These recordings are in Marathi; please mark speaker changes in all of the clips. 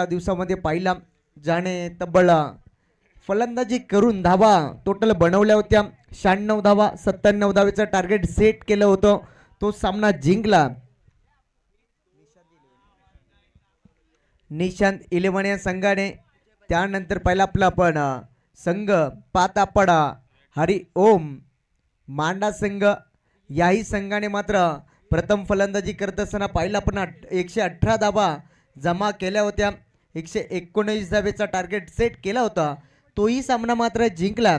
Speaker 1: दिवसामध्ये पाहिला ज्याने तब्बल फलंदाजी करून धावा टोटल बनवल्या होत्या 96 धावा 97 धावेचं टार्गेट सेट केलं होतं. तो सामना जिंकला निशांत 11 या संघाने. त्यानंतर पहिला आपला आपण संघ पातापडा हरी ओम मांडा संघ याही संघाने मात्र प्रथम फलंदाजी करत असताना पाहिला आपण 118 धावा जमा केल्या होत्या. 119 धावेचा टार्गेट सेट केला होता. तोही सामना मात्र जिंकला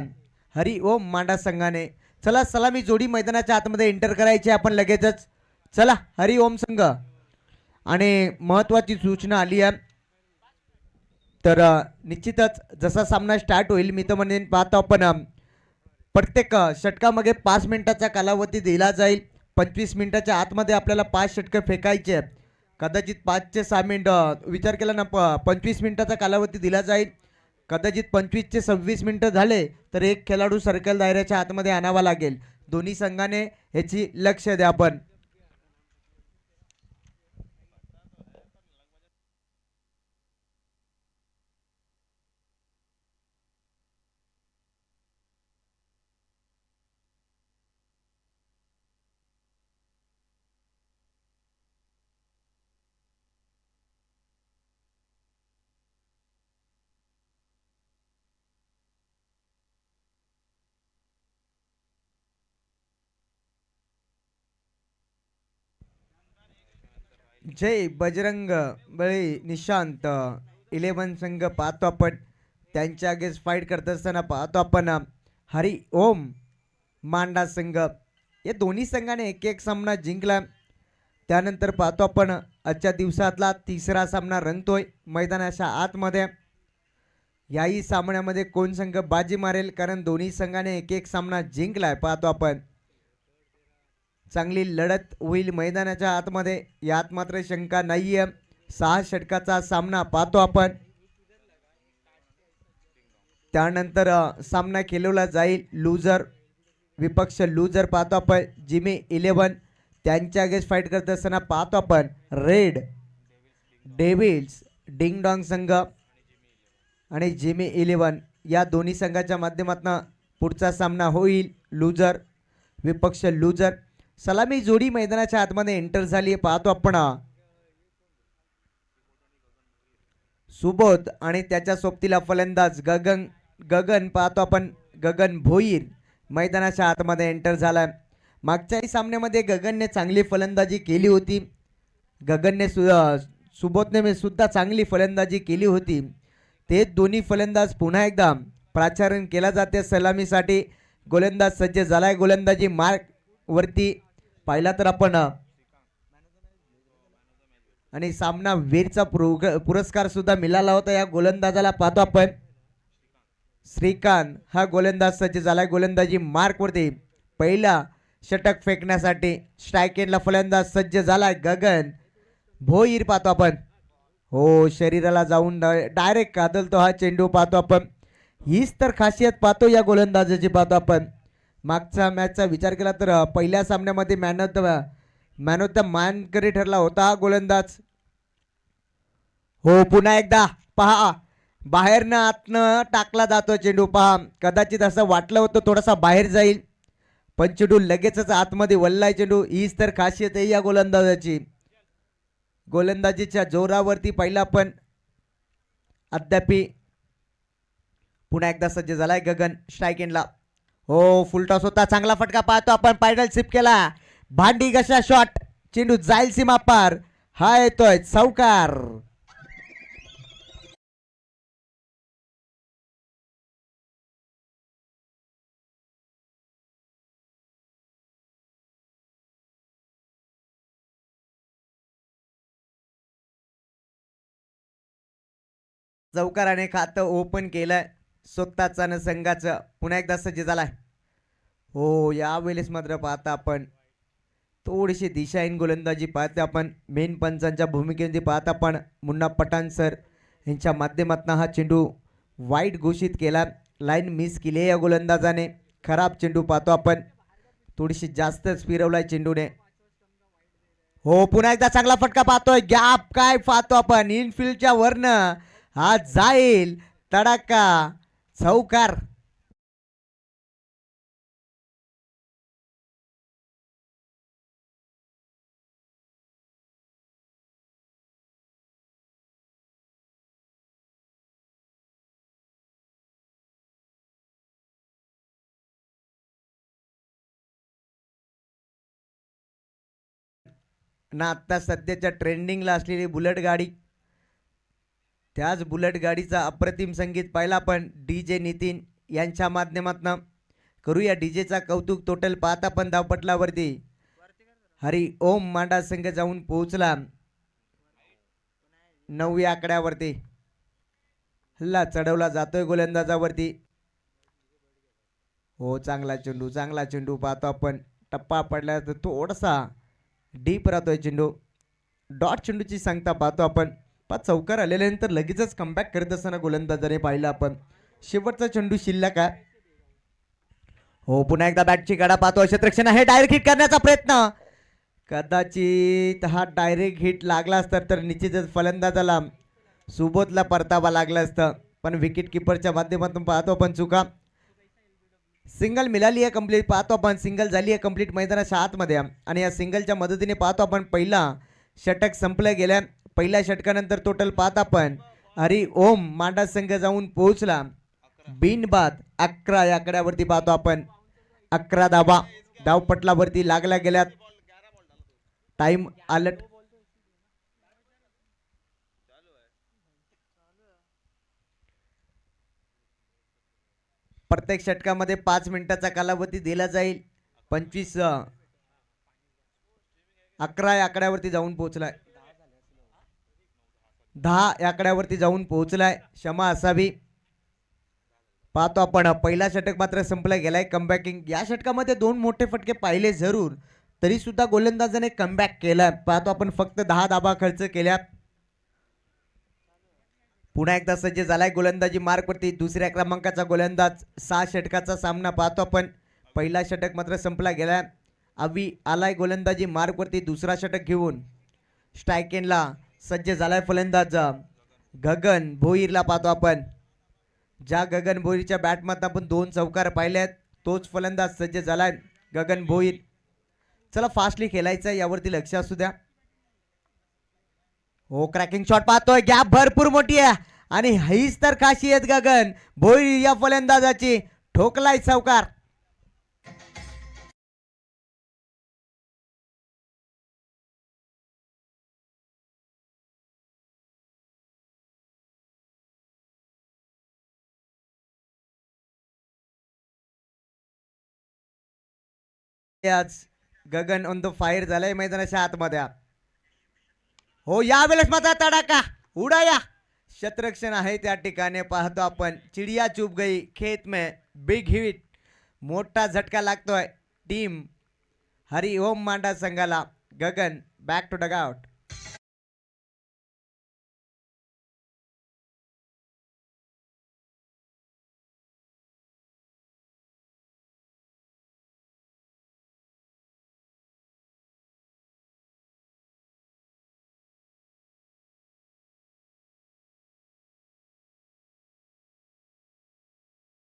Speaker 1: हरी ओम मांडा संघाने. चला सलामी जोडी मैदानाच्या आतमध्ये एंटर करायची आपण लगेचच. चला हरी ओम संघ. आणि महत्वाची सूचना आली आहे तर निश्चितच जसा सामना स्टार्ट होईल मी तर म्हणेन पाहतो आपण प्रत्येक षटकामध्ये 5 मिनिटाचा कालावधी दिला जाईल. 25 मिनिटाच्या आतमध्ये आपल्याला 5 षटकं फेकायचे. कदाचित 5 ते 6 मिनिट विचार केला ना 25 मिनिटाचा कालावधी दिला जाईल. कदाचित 25 ते 26 मिनिटं झाले तर एक खेळाडू सर्कल दायऱ्याच्या आतमध्ये आणावा लागेल. दोन्ही संघाने ह्याची लक्ष द्या आपण. जय बजरंग बळी निशांत 11 संघ पाहतो आपण त्यांच्या अगेन्स्ट फाईट करत असताना पाहतो आपण हरी ओम मांडा संघ या दोन्ही संघाने एक सामना जिंकला. त्यानंतर पाहतो आपण आजच्या दिवसातला तिसरा सामना रंगतोय मैदानाच्या आतमध्ये. याही सामन्यामध्ये कोण संघ बाजी मारेल कारण दोन्ही संघाने एक सामना जिंकलाय. पाहतो आपण चांगली लढत होईल मैदानाच्या आतमध्ये यात मात्र शंका नाहीये. 6 षटकाचा सामना पाहतो आपण. त्यानंतर सामना खेळवला जाईल लूजर विपक्ष लूजर पाहतो आपण जिमी 11 त्यांच्या अगेन्स्ट फाईट करत असताना पाहतो आपण रेड डेव्हिल्स डिंग डॉंग संघ आणि जिमी 11 या दोन्ही संघाच्या माध्यमातून पुढचा सामना होईल लूजर विपक्ष लूजर. सलामी जोडी मैदानाच्या आतमध्ये एंटर झाली आहे. पाहतो आपण सुबोध आणि त्याच्या सोबतीला फलंदाज गगन पाहतो आपण गगन भोईर मैदानाच्या आतमध्ये एंटर झाला. मागच्याही सामन्यामध्ये गगनने चांगली फलंदाजी केली होती. गगनने सुबोधने सुद्धा चांगली फलंदाजी केली होती. ते दोन्ही फलंदाज पुन्हा एकदा प्राचारण केला जाते सलामीसाठी. गोलंदाज सज्ज झालाय गोलंदाजी मार्क वरती पाहिला तर आपण आणि सामना वीरचा पुरस्कार सुद्धा मिळाला होता या गोलंदाजाला. पाहतो आपण श्रीकांत हा गोलंदाज सज्ज झालाय गोलंदाजी मार्क वरती. पहिला षटक फेकण्यासाठी स्ट्राईक एंडला फलंदाज सज्ज झालाय गगन भोईर. पाहतो आपण हो शरीराला जाऊन डायरेक्ट कादलतो हा चेंडू. पाहतो आपण हीच तर खासियत पाहतो या गोलंदाजाची. पाहतो आपण मागचा मॅचचा विचार केला तर पहिल्या सामन्यामध्ये मॅन ऑफ द मानकरी ठरला होता हा गोलंदाज. हो पुन्हा एकदा पहा बाहेरनं आतनं टाकला जातो चेंडू. पहा कदाचित असं वाटलं होतं थोडासा बाहेर जाईल पण चेंडू लगेचच आतमध्ये वल्लाय चेंडू. हीच तर खासियत आहे या गोलंदाजाची. गोलंदाजीच्या जोरावरती पहिला पण अद्यापी पुन्हा एकदा सज्ज झालाय गगन स्ट्राईक एंडला. हो फुलटॉस होता चांगला फटका पाहतो आपण पायडल सिप केला भांडी घशा शॉट चेंडू जाईल सीमा पार. हा येतोय चौकार. चौकाराने खातं ओपन केलं स्वतःचा न संघाचं. पुन्हा एकदा सज्ज झालाय. हो यावेळेस मात्र पाहता आपण थोडीशी दिशाहीन गोलंदाजी पाहते आपण. मेन पंचांच्या भूमिकेमध्ये पाहता आपण मुन्ना पठाण सर यांच्या माध्यमातून हा चेंडू वाईट घोषित केला. लाईन मिस केली या गोलंदाजाने. खराब चेंडू पाहतो आपण थोडीशी जास्तच फिरवलाय चेंडूने. हो पुन्हा एकदा चांगला फटका पाहतोय. गॅप काय पाहतो आपण इनफिल्डच्या वरनं. हा जाईल तडाका चौकार. ना आता सध्याच्या ट्रेंडिंगला असलेली बुलेट गाडी, त्याच बुलेट गाडीचा अप्रतिम संगीत पाहिला आपण DJ नितीन यांच्या माध्यमातून. करूया डीजेचा कौतुक. टोटल पाहता पण धावपटलावरती हरी ओम मांडा संघ जाऊन पोहोचला 9व्या आकड्यावरती. हल्ला चढवला जातोय गोलंदाजावरती. हो चांगला चेंडू पाहतो आपण. टप्पा पडला तर थोडासा डीप राहतोय चेंडू. डॉट चेंडूची सांगता पाहतो आपण. चौकार आल्यानंतर लगेचच कमबॅक करत असताना गोलंदाजाने पाहिलं आपण. शेवटचा चेंडू शिल्लक आहे. हो पुन्हा एकदा बॅटची गाडा पाहतो. क्षेत्ररक्षण आहे. डायरेक्ट हिट करण्याचा प्रयत्न. कदाचित हा डायरेक्ट हिट लागला असता तर निश्चितच फलंदाजाला सुबोधला परतावा लागला असतं. पण विकेट किपरच्या माध्यमातून पाहतो आपण चुका. सिंगल मिळाली आहे कंप्लीट. पाहतो आपण सिंगल झाली आहे कंप्लीट मैदानाच्या आतमध्ये. आणि या सिंगलच्या मदतीने पाहतो आपण पहिला षटक संपलं गेलं. पहिल्या षटकानंतर टोटल पाहता आपण हरी ओम मांडा संघ जाऊन पोहोचला बिनबाद 11 या आकड्यावरती. पाहतो आपण 11 धावा धावपटलावरती लागल्या गेल्यात. Time alert. प्रत्येक षटकामध्ये 5 मिनिटाचा कालावधी दिला जाईल. 25 11 या आकड्यावरती जाऊन पोहोचलाय. 10 या आकड्यावरती जाऊन पोहोचलाय. क्षमा असावी. पाहतो आपण पहिला षटक मात्र संपलं गेलाय. कमबॅकिंग या षटकामध्ये 2 मोठे फटके पाहिले जरूर, तरी सुद्धा गोलंदाजाने कमबॅक केला. पाहतो आपण फक्त 10 धाबा खर्च केल्या. पुन्हा एकदा सज्ज झालाय गोलंदाजी मार्कवरती. दुसऱ्या क्रमांकाचा गोलंदाज. 6 षटकाचा सामना पाहतो आपण. पहिला षटक मात्र संपला गेला. अवी आलाय गोलंदाजी मार्कवरती दुसरा षटक घेऊन. स्ट्राईक एंडला सज्ज झालाय फलंदाज गगन भोईरला. पाहतो आपण ज्या गगन भोईरच्या बॅटमध्ये आपण 2 चौकार पाहिल्यात तोच फलंदाज सज्ज झालाय गगन भोईर. चला फास्टली खेळायचं यावरती लक्ष असू द्या. हो क्रॅकिंग शॉट पाहतोय. गॅप भरपूर मोठी आहे आणि हीच तर खासियत गगन भोईर या फलंदाजाची. ठोकलाय चौकार. आज गगन ऑन द फायर झालाय मैदानाच्या आतमध्ये. हो यावेळेस मात्र तडाका उडाया. क्षेत्ररक्षण आहे त्या ठिकाणी. पाहतो आपण चिडिया चुप गई खेत में बिग हिट. मोठा झटका लागतोय टीम हरी ओम मांडा संघाला. गगन बॅक टू डगआउट.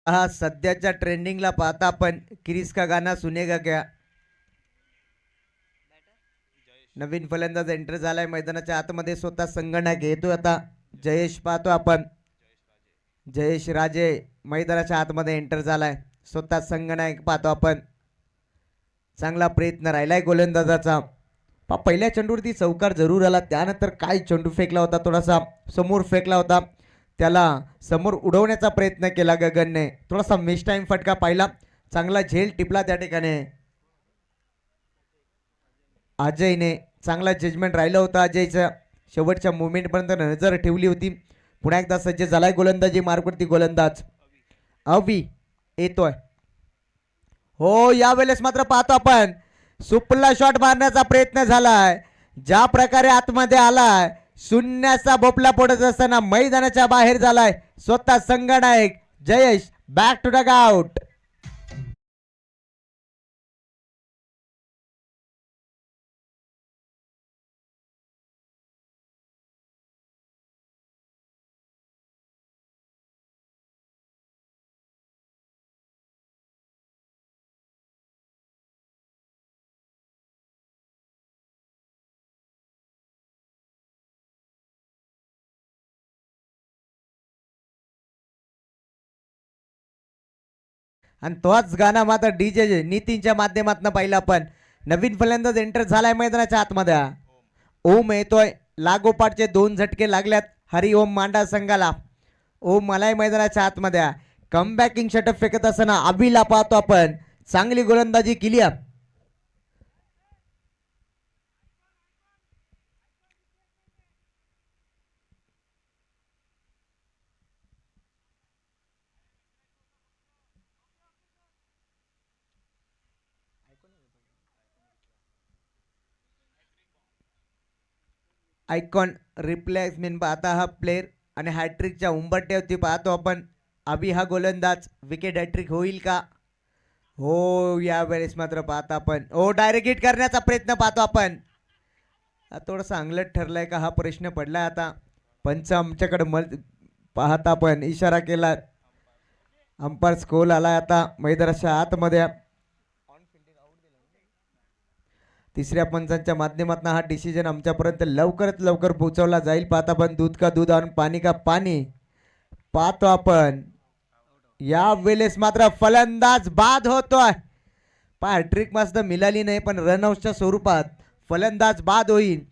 Speaker 1: हा सध्याच्या ट्रेंडिंगला पाहता आपण क्रिस का गाना सुनेगा क्या. नवीन फलंदाज एंटर झालाय मैदानाच्या आतमध्ये. स्वतः संगणक येतो आता जयेश. पाहतो आपण जयेश राजे मैदानाच्या आतमध्ये एंटर झालाय. स्वतः संगणक पाहतो आपण. चांगला प्रयत्न राहिलाय गोलंदाजाचा. पहिल्या चेंडूवरती चौकार जरूर आला. त्यानंतर काय चेंडू फेकला होता, थोडासा समोर फेकला होता. त्याला समोर उडवण्याचा प्रयत्न केला गगनने. थोडासा मिस टाइम फटका पाहिला. चांगला झेल टिपला त्या ठिकाणी. अजयने चांगला जजमेंट राहिलं होतं अजयचं. शेवटच्या मुवमेंटपर्यंत नजर ठेवली होती. पुन्हा एकदा सज्ज झालाय गोलंदाजी मार्कवरती गोलंदाज अवी येतोय. हो यावेळेस मात्र पाहतो आपण सुपरला शॉट मारण्याचा प्रयत्न झालाय. ज्या प्रकारे आतमध्ये आलाय शून्याचा भोपला पडत असताना मैदानाच्या बाहेर झालाय स्वतः संगनायक जयेश. Back to dugout. आणि तोच गाणं मात्र डीजे नितीनच्या माध्यमातून पाहिलं आपण. नवीन फलंदाज एंटर झालाय मैदानाच्या आतमध्ये. ओम येतोय, लागोपाठचे 2 झटके लागल्यात हरिओम मांडा संघाला. ओम मलाय मैदानाच्या आतमध्ये. कमबॅकिंग षटक फेकत असताना अभिला पाहतो आपण, चांगली गोलंदाजी केली. आयकॉन रिप्लेसमेंट पाहता हा प्लेअर आणि हॅट्रिकच्या उंबरट्यावरती पाहतो आपण. अभि हा गोलंदाज, विकेट हॅट्रिक होईल का? हो, यावेळेस मात्र पाहता आपण हो डायरेक्ट हिट करण्याचा प्रयत्न पाहतो आपण. थोडंसं अंगलट ठरलाय का हा प्रश्न पडलाय आता. पंच आमच्याकडे पाहता आपण इशारा केला. अंपायर स्कोल आलाय आता मैदानाच्या आतमध्ये. तिसऱ्या पंचांच्या माध्यमातून हा डिसिजन आमच्यापर्यंत लवकरात लवकर पोहोचवला जाईल. पाहता आपण दूध का दूध आणि पाणी का पाणी पाहतो आपण. या वेळेस मात्र फलंदाज बाद होतोय. हॅट्रिक मस्त मिळाली नाही पण रनआउटच्या स्वरूपात फलंदाज बाद होईल.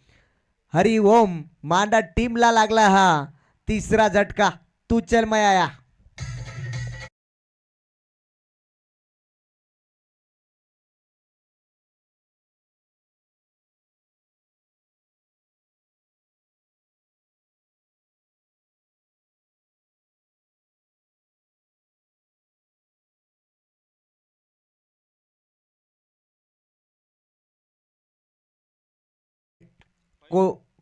Speaker 1: हरी ओम मांडा टीमला लागला हा तिसरा झटका. तू चल मया.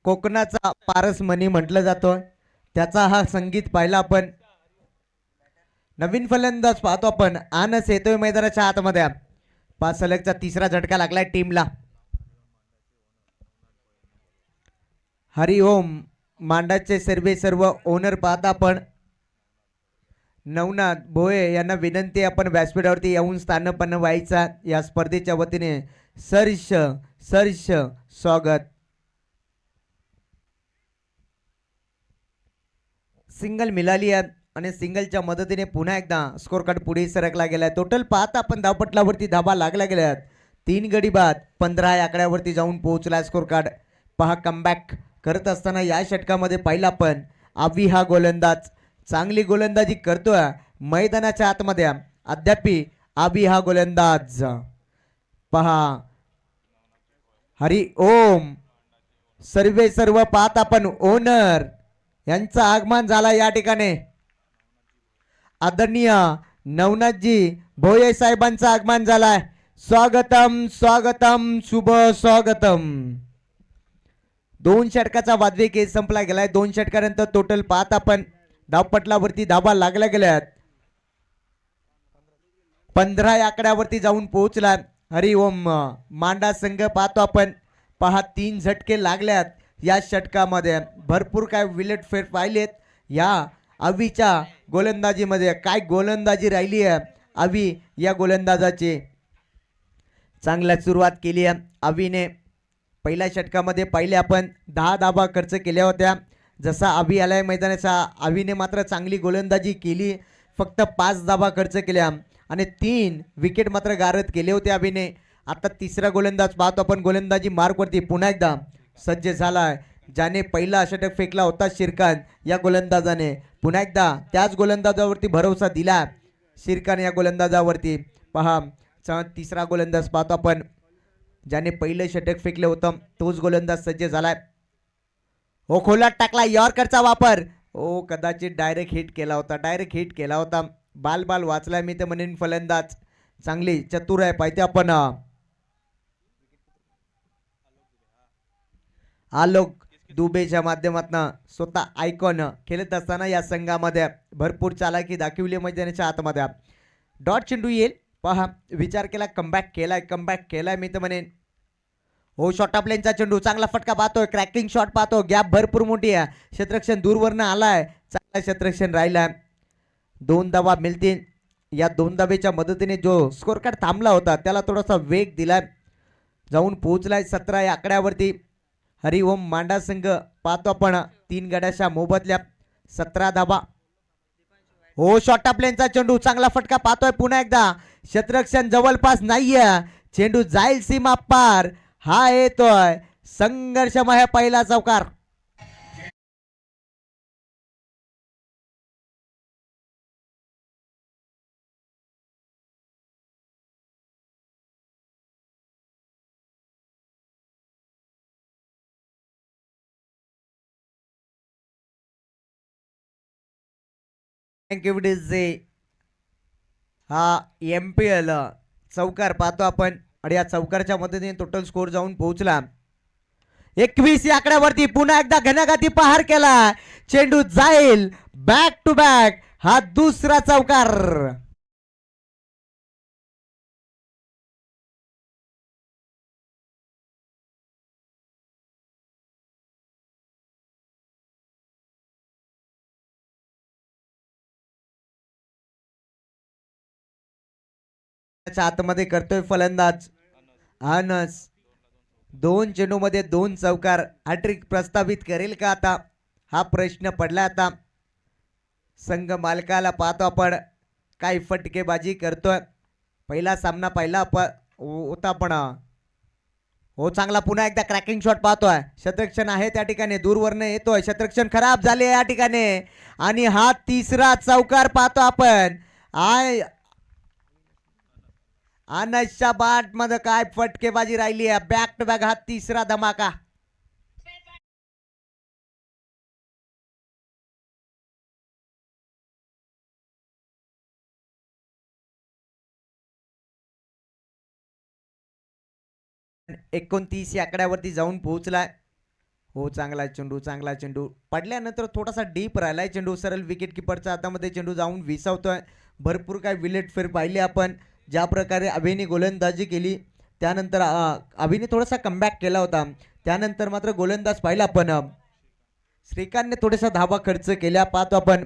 Speaker 1: कोकणाचा पारस मनी म्हटलं जातं, त्याचा हा संगीत पाहिला आपण. नवीन फलंदाज पाहतो आपण, आनस येतोय मैदानाच्या आतमध्ये. 5 सलगचा तिसरा झटका लागलाय टीमला. हरिओम मांडाचे सर्व ओनर पाहता आपण. नवनाथ भोये यांना विनंती आपण व्यासपीठावरती येऊन स्थानपन्न व्हायचा. या स्पर्धेच्या वतीने सरस स्वागत. सिंगल मिळाली आहे आणि सिंगलच्या मदतीने पुन्हा एकदा स्कोर कार्ड पुढे सरकला गेलाय. टोटल पाहता आपण धावपटलावरती धाबा लागल्या गेल्यात. 3 गडी बाद 15 या आकड्यावरती जाऊन पोहोचला स्कोर कार्ड. पहा कमबॅक करत असताना या षटकामध्ये पाहिला आपण अभि हा गोलंदाज चांगली गोलंदाजी करतोय मैदानाच्या आतमध्ये. अद्यापी अभि हा गोलंदाज. पहा हरी ओम सर्व पाहत आपण ओनर यांचं आगमन झाला या ठिकाणी. आदरणीय नवनाथजी भोये साहेबांचं आगमन झालाय. स्वागतम शुभ स्वागतम. 2 षटकाचा वादवी केस संपला गेलाय. 2 षटकानंतर टोटल पाहत आपण धावपटलावरती धाबा लागल्या गेल्यात. 15 या आकड्यावरती जाऊन पोहोचला हरिओम मांडा संघ. पाहतो आपण पहा 3 झटके लागल्यात या षटकामध्ये. भरपूर काय विलेट फेर पाहिलेत या अवीच्या गोलंदाजीमध्ये. काय गोलंदाजी राहिली आहे अवी या गोलंदाजाची. चांगल्या सुरुवात केली आहे अवीने. पहिल्या षटकामध्ये पहिले आपण 10 धाबा खर्च केल्या होत्या. जसा अभी आलाय मैदानाचा अवीने मात्र चांगली गोलंदाजी केली. फक्त 5 धाबा खर्च केल्या आणि 3 विकेट मात्र गारद केले होते अवीने. आता तिसरा गोलंदाज पाहतो आपण गोलंदाजी मार्कवरती पुन्हा एकदा सज्ज झालाय. ज्याने पहिला षटक फेकला होता शिरकान या गोलंदाजाने पुन्हा एकदा त्याच गोलंदाजावरती भरोसा दिला शिरकान या गोलंदाजावरती. पहा तिसरा गोलंदाज पाहतो आपण ज्याने पहिलं षटक फेकले होतं तोच गोलंदाज सज्ज झालाय. हो खोलात टाकला यॉर्करचा वापर. हो कदाचित डायरेक्ट हिट केला होता. बाल वाचलाय मी तर म्हणेन फलंदाज. चांगली चतुर आहे पाहिजे आपण. आलोक दुबेच्या माध्यमातून स्वतः आयकॉन खेळत असताना या संघामध्ये भरपूर चालाकी दाखवली मैदानाच्या आतमध्ये. डॉट चेंडू येईल. पहा विचार केला कमबॅक केलाय मी तर म्हणेन. हो शॉर्ट ऑफ लेनचा चेंडू चांगला फटका पाहतोय. क्रॅकिंग शॉट पाहतो. गॅप भरपूर मोठी आहे. क्षेत्ररक्षण दूरवरनं आलाय. चांगला क्षेत्ररक्षण राहिला. 2 धावा मिळतील. या 2 धावेच्या मदतीने जो स्कोर कार्ड थांबला होता त्याला थोडासा वेग दिलाय. जाऊन पोहोचलाय 17 या आकड्यावरती. हरिओम मांडा संघ पाहतो आपण 3 गड्याच्या मोबदल्यात 17 धाबा. हो शॉर्ट प्लेनचा चेंडू चांगला फटका पाहतोय पुन्हा एकदा क्षेत्ररक्षण जवळपास नाहीये चेंडू जाईल सीमा पार हा येतोय संघर्षमय पहिला चौकार हा MPL चौकार पाहतो आपण आणि या चौकारच्या मदतीने टोटल स्कोर जाऊन पोहोचला 21 या आकड्यावरती पुन्हा एकदा घनाघाती पहार केला चेंडू जाईल बॅक टू बॅक हा दुसरा चौकार आतमध्ये करतोय फलंदाज अनस 2 चेंडूमध्ये 2 चौकार हॅट्रिक प्रस्तावित करेल का आता हा प्रश्न पडला आता संघ मालकाला पाहतो आपण काय फटकेबाजी करतोय पहिला सामना पहिला होता पण हो चांगला पुन्हा एकदा क्रॅकिंग शॉट पाहतोय शतरक्षण आहे त्या ठिकाणी दूरवरनं येतोय शतरक्षण खराब झाले या ठिकाणी आणि हा तिसरा चौकार पाहतो आपण आय अनसच्या बाट मध्ये काय फटकेबाजी राहिली आहे बॅक टू बॅक हा तिसरा धमाका एकोणतीस या आकड्यावरती जाऊन पोहोचलाय हो चांगला चेंडू पडल्यानंतर थोडासा डीप राहिलाय चेंडू सरळ विकेट किपरच्या हातामध्ये चेंडू जाऊन विसावतोय भरपूर काय विलेट फेर पाहिले आपण ज्या प्रकारे अभिने गोलंदाजी केली त्यानंतर अभिने थोडासा कमबॅक केला होता त्यानंतर मात्र गोलंदाज पाहिला आपण श्रीकांतने थोडासा धावा खर्च केल्या पाहतो आपण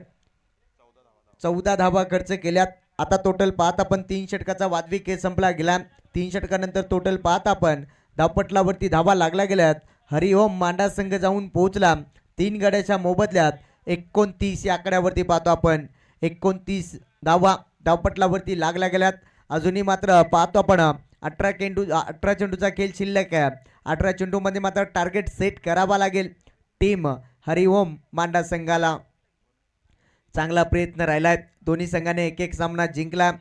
Speaker 1: 14 धावा खर्च केल्यात आता टोटल पाहत आपण 3 षटकाचा वादवी खेळ संपला गेला 3 षटकानंतर टोटल पाहत आपण धावपटलावरती धावा लागल्या गेल्यात हरिओम मांडा संघ जाऊन पोहोचला 3 गड्याच्या मोबदल्यात 29 या आकड्यावरती पाहतो आपण 29 धावा धावपटलावरती लागल्या गेल्यात अजूनही मात्र पाहतो आपण 18 चेंडूचा खेळ शिल्लक आहे 18 चेंडूमध्ये मात्र टार्गेट सेट करावा लागेल टीम हरिओम मांडा संघाला चांगला प्रयत्न राहिलाय दोन्ही संघाने एक एक सामना जिंकला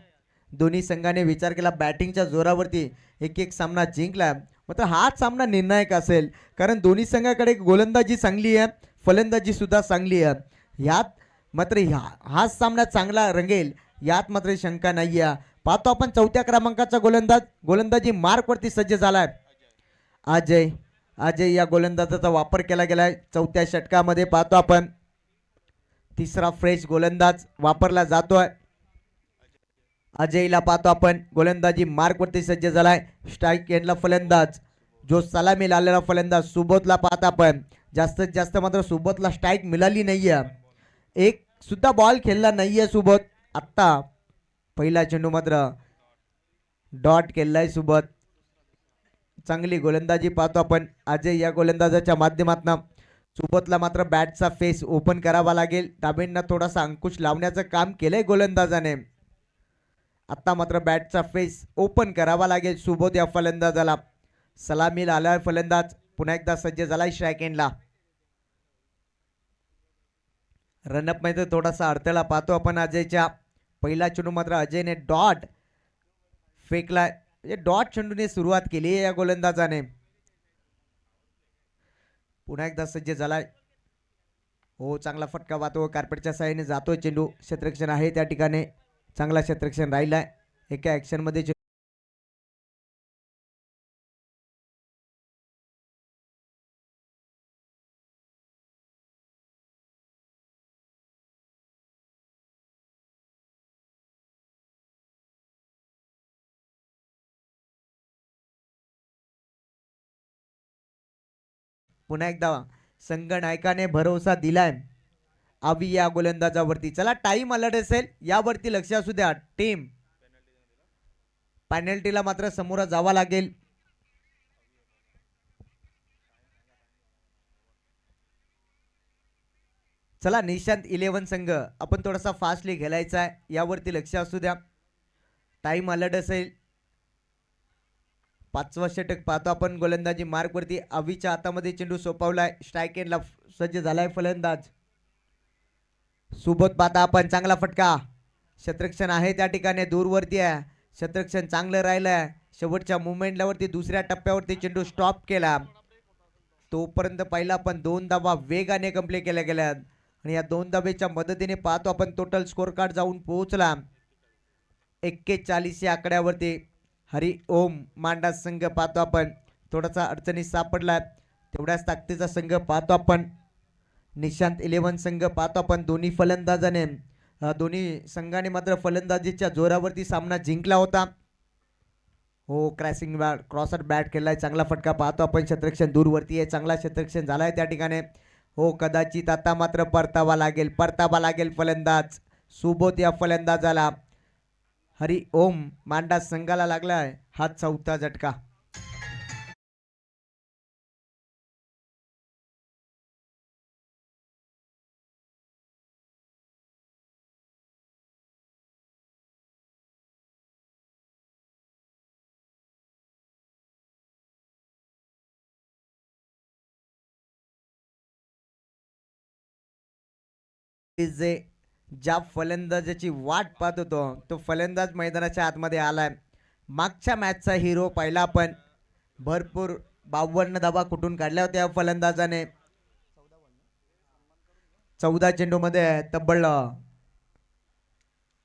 Speaker 1: दोन्ही संघाने विचार केला बॅटिंगच्या जोरावरती एक एक सामना जिंकला मात्र हाच सामना निर्णायक असेल कारण दोन्ही संघाकडे गोलंदाजी चांगली आहे फलंदाजी सुद्धा चांगली आहे यात मात्र हाच सामना चांगला रंगेल यात मात्र शंका नाही आहे पाहतो आपण 4थ्या क्रमांकाचा गोलंदाजी मार्कवरती सज्ज झालाय अजय या गोलंदाजाचा वापर केला गेलाय 4थ्या षटकामध्ये पाहतो आपण तिसरा फ्रेश गोलंदाज वापरला जातोय अजयला पाहतो आपण गोलंदाजी मार्कवरती सज्ज झालाय स्ट्राईक एंडला फलंदाज जो सलामीला आलेला फलंदाज सुबोधला पाहता आपण जास्तीत जास्त मात्र सुबोधला स्ट्राईक मिळाली नाहीये एक सुद्धा बॉल खेळला नाहीये सुबोध आत्ता पहिला चेंडू मात्र डॉट केलाय सुबोध चांगली गोलंदाजी पाहतो आपण अजय या गोलंदाजाच्या माध्यमातून सुबोधला मात्र बॅटचा फेस ओपन करावा लागेल डाबेंना थोडासा अंकुश लावण्याचं काम केलंय गोलंदाजाने आता मात्र बॅटचा फेस ओपन करावा लागेल सुबोध या फलंदाजाला सलामीला आला फलंदाज पुन्हा एकदा सज्ज झालाय स्ट्राईक एंडला रनअप मध्ये थोडासा अडथळा पाहतो आपण अजयच्या पहिला चेंडू मात्र अजयने डॉट फेकलाय म्हणजे डॉट चेंडूने सुरुवात केली या गोलंदाजाने पुन्हा एकदा सज्ज झालाय हो चांगला फटका वाहतो कार्पेटच्या साहाय्याने जातोय चेंडू क्षेत्ररक्षण आहे त्या ठिकाणी चांगला क्षेत्ररक्षण राहिलाय एका ऍक्शन मध्ये पुन्हा एकदा संघ नायकाने भरोसा दिलाय अवी या गोलंदाजावरती चला टाइम अलर्ट असेल यावरती लक्ष असू द्या टीम पेनल्टीला मात्र समोर जावा लागेल चला निशांत 11 संघ आपण थोडासा फास्टली खेळायचा आहे, यावरती लक्ष असू द्या. टाइम अलर्ट असेल. 5वा षटक पाहतो आपण. गोलंदाजी मार्कवरती अवीच्या हातामध्ये चेंडू सोपवलाय. स्ट्राईक एंडला सज्ज झालाय फलंदाज. सोबत पाहता आपण. चांगला फटका. शतरक्षण आहे त्या ठिकाणी, दूरवरती आहे. शतरक्षण चांगलं राहिलंय. शेवटच्या मुवमेंटला वरती दुसऱ्या टप्प्यावरती चेंडू स्टॉप केला. तोपर्यंत पहिला पण 2 धावा वेगाने कंप्लीट केल्या गेल्यात आणि या 2 धावेच्या मदतीने पाहतो आपण टोटल स्कोर कार्ड जाऊन पोहोचला 41 या आकड्यावरती. हरी ओम मांडा संघ पाहतो आपण थोडासा अडचणीत सापडला. तेवढ्याच ताकदीचा संघ पाहतो आपण. निशांत 11 संघ पाहतो आपण. दोन्ही संघाने मात्र फलंदाजीच्या जोरावरती सामना जिंकला होता. हो, क्रॅसिंग बॅट, क्रॉसर बॅट केलाय. चांगला फटका पाहतो आपण. शतरक्षण दूरवरती आहे. चांगला शतरक्षण झालाय त्या ठिकाणी. हो, कदाचित आता मात्र परतावा लागेल फलंदाज सुबोध या फलंदाजाला. हरी ओम मांडा संघाला लागलाय हा 4था झटका. जे ज्या फलंदाजाची वाट पाहत होतो तो फलंदाज मैदानाच्या आतमध्ये आलाय. मागच्या मॅचचा हिरो पहिला पण भरपूर 52 धावा कुठून काढल्या होत्या फलंदाजाने. 14 चेंडूमध्ये तब्बल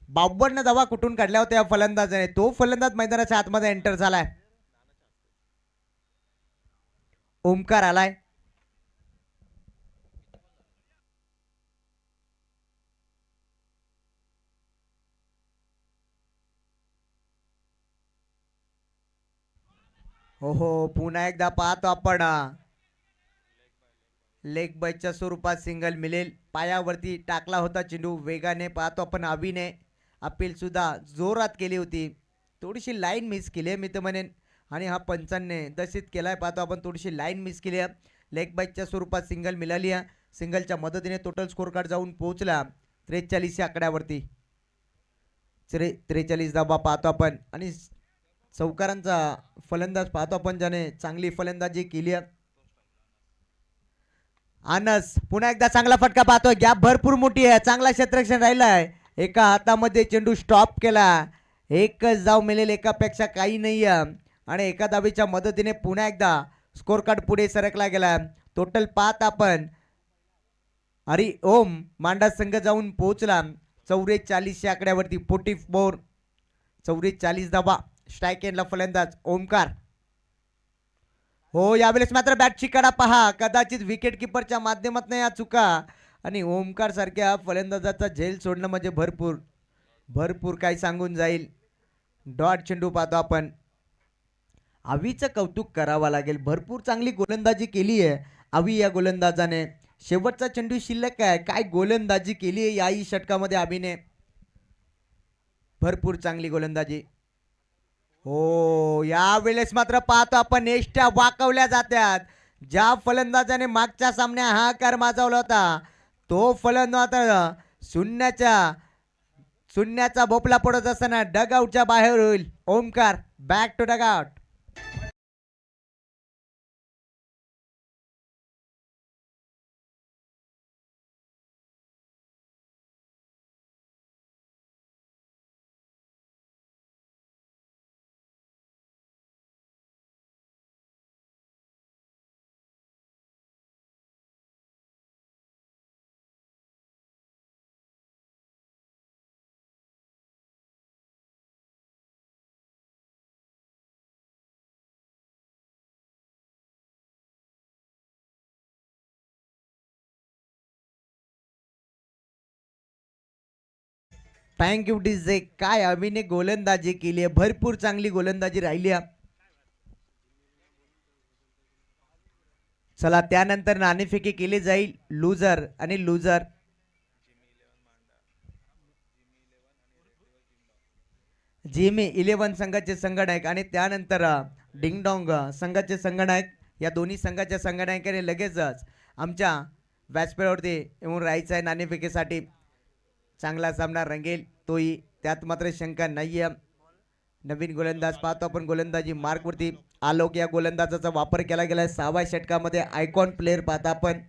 Speaker 1: 52 धावा कुठून काढल्या होत्या फलंदाजाने. तो फलंदाज मैदानाच्या आतमध्ये एंटर झालाय. ओमकार आलाय. हो, पुन्हा एकदा पाहतो आपण. लेग बायच्या स्वरूपात सिंगल मिळेल. पायावरती टाकला होता चेंडू. वेगाने पाहतो आपण. अभिने अपील सुद्धा जोरात केली होती. थोडीशी लाईन मिस केली आहे मी तर म्हणेन आणि हा पंचांनी दर्शित केलाय. पाहतो आपण थोडीशी लाईन मिस केली आहे. लेग बायच्या स्वरूपात सिंगल मिळाली आहे. सिंगलच्या मदतीने टोटल स्कोर कार्ड जाऊन पोहोचला 43 या आकड्यावरती. 43 धावा पाहतो आपण आणि चौकारांचा फलंदाज पाहतो आपण ज्याने चांगली फलंदाजी केली आहे. आनस पुन्हा एकदा चांगला फटका पाहतोय. गॅप भरपूर मोठी आहे. चांगला क्षेत्ररक्षण राहिलाय. एका हातामध्ये चेंडू स्टॉप केला. एकच धाव मिळेल, एकापेक्षा काही नाही आहे आणि एका धावेच्या मदतीने पुन्हा एकदा स्कोर कार्ड पुढे सरकला गेला. टोटल पाहत आपण. हरी ओम मांडा संघ जाऊन पोहोचला 44 या आकड्यावरती. 44 धावा. स्ट्राईक एंडला फलंदाज ओमकार. हो, यावेळेस मात्र बॅटची कडा पहा. कदाचित विकेट किपरच्या माध्यमातून या चुका आणि ओमकार सारख्या फलंदाजाचा झेल सोडणं म्हणजे भरपूर काही सांगून जाईल. डॉट चेंडू पाहतो आपण. अवीचं कौतुक करावं लागेल. भरपूर चांगली गोलंदाजी केली आहे अवी या गोलंदाजाने. शेवटचा चेंडू शिल्लक आहे. काय गोलंदाजी केली आहे याही षटकामध्ये अभिने. भरपूर चांगली गोलंदाजी. हो, यावेळेस मात्र पाहतो आपण एष्ट्या वाकवल्या जातात. ज्या फलंदाजाने मागच्या सामन्या हाकार माजवला होता तो फलंदाज शून्याचा भोपला पडत असताना डगआउटच्या बाहेर होईल. Omkar back to dugout. Thank you DJ. काय अभिने गोलंदाजी केली आहे. भरपूर चांगली गोलंदाजी राहिली आहे. चला त्यानंतर नाणेफेकी केली जाईल. लुजर आणि लुजर. जिमी 11 संघाचे संघनायक आणि त्यानंतर डिंगडॉंग संघाचे संघनायक. या दोन्ही संघाच्या संघनायकाने लगेचच आमच्या व्यासपीठावरती येऊन राहायचं आहे नाणेफेकीसाठी. चांगला सामना रंगेल तोही, त्यात मात्र शंका नाहीये. नवीन गोलंदाज पाहतो आपण गोलंदाजी मार्कवरती. आलोक या गोलंदाजाचा वापर केला गेलाय 6व्या षटकामध्ये. आयकॉन प्लेअर पाहता आपण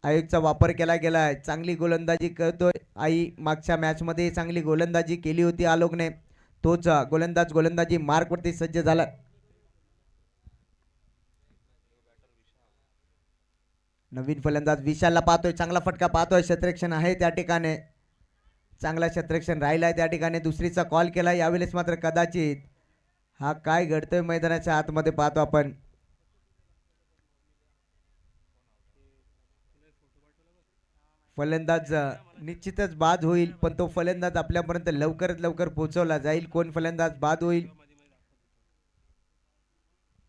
Speaker 1: आयोगचा वापर केला गेलाय. चांगली गोलंदाजी करतोय आई. मागच्या मॅच मध्ये चांगली गोलंदाजी केली होती आलोकने. तोच गोलंदाज गोलंदाजी मार्कवरती सज्ज झाला. नवीन फलंदाज विशालला पाहतोय. चांगला फटका पाहतोय. क्षेत्ररक्षण आहे त्या ठिकाणी. चांगला क्षेत्ररक्षण राहिलाय त्या ठिकाणी. दुसरीचा कॉल केला यावेळेस मात्र कदाचित हा काय घडतोय मैदानाच्या आतमध्ये पाहतो आपण. फलंदाज निश्चितच बाद होईल, पण तो फलंदाज आपल्यापर्यंत लवकरात लवकर पोहोचवला जाईल. कोण फलंदाज बाद होईल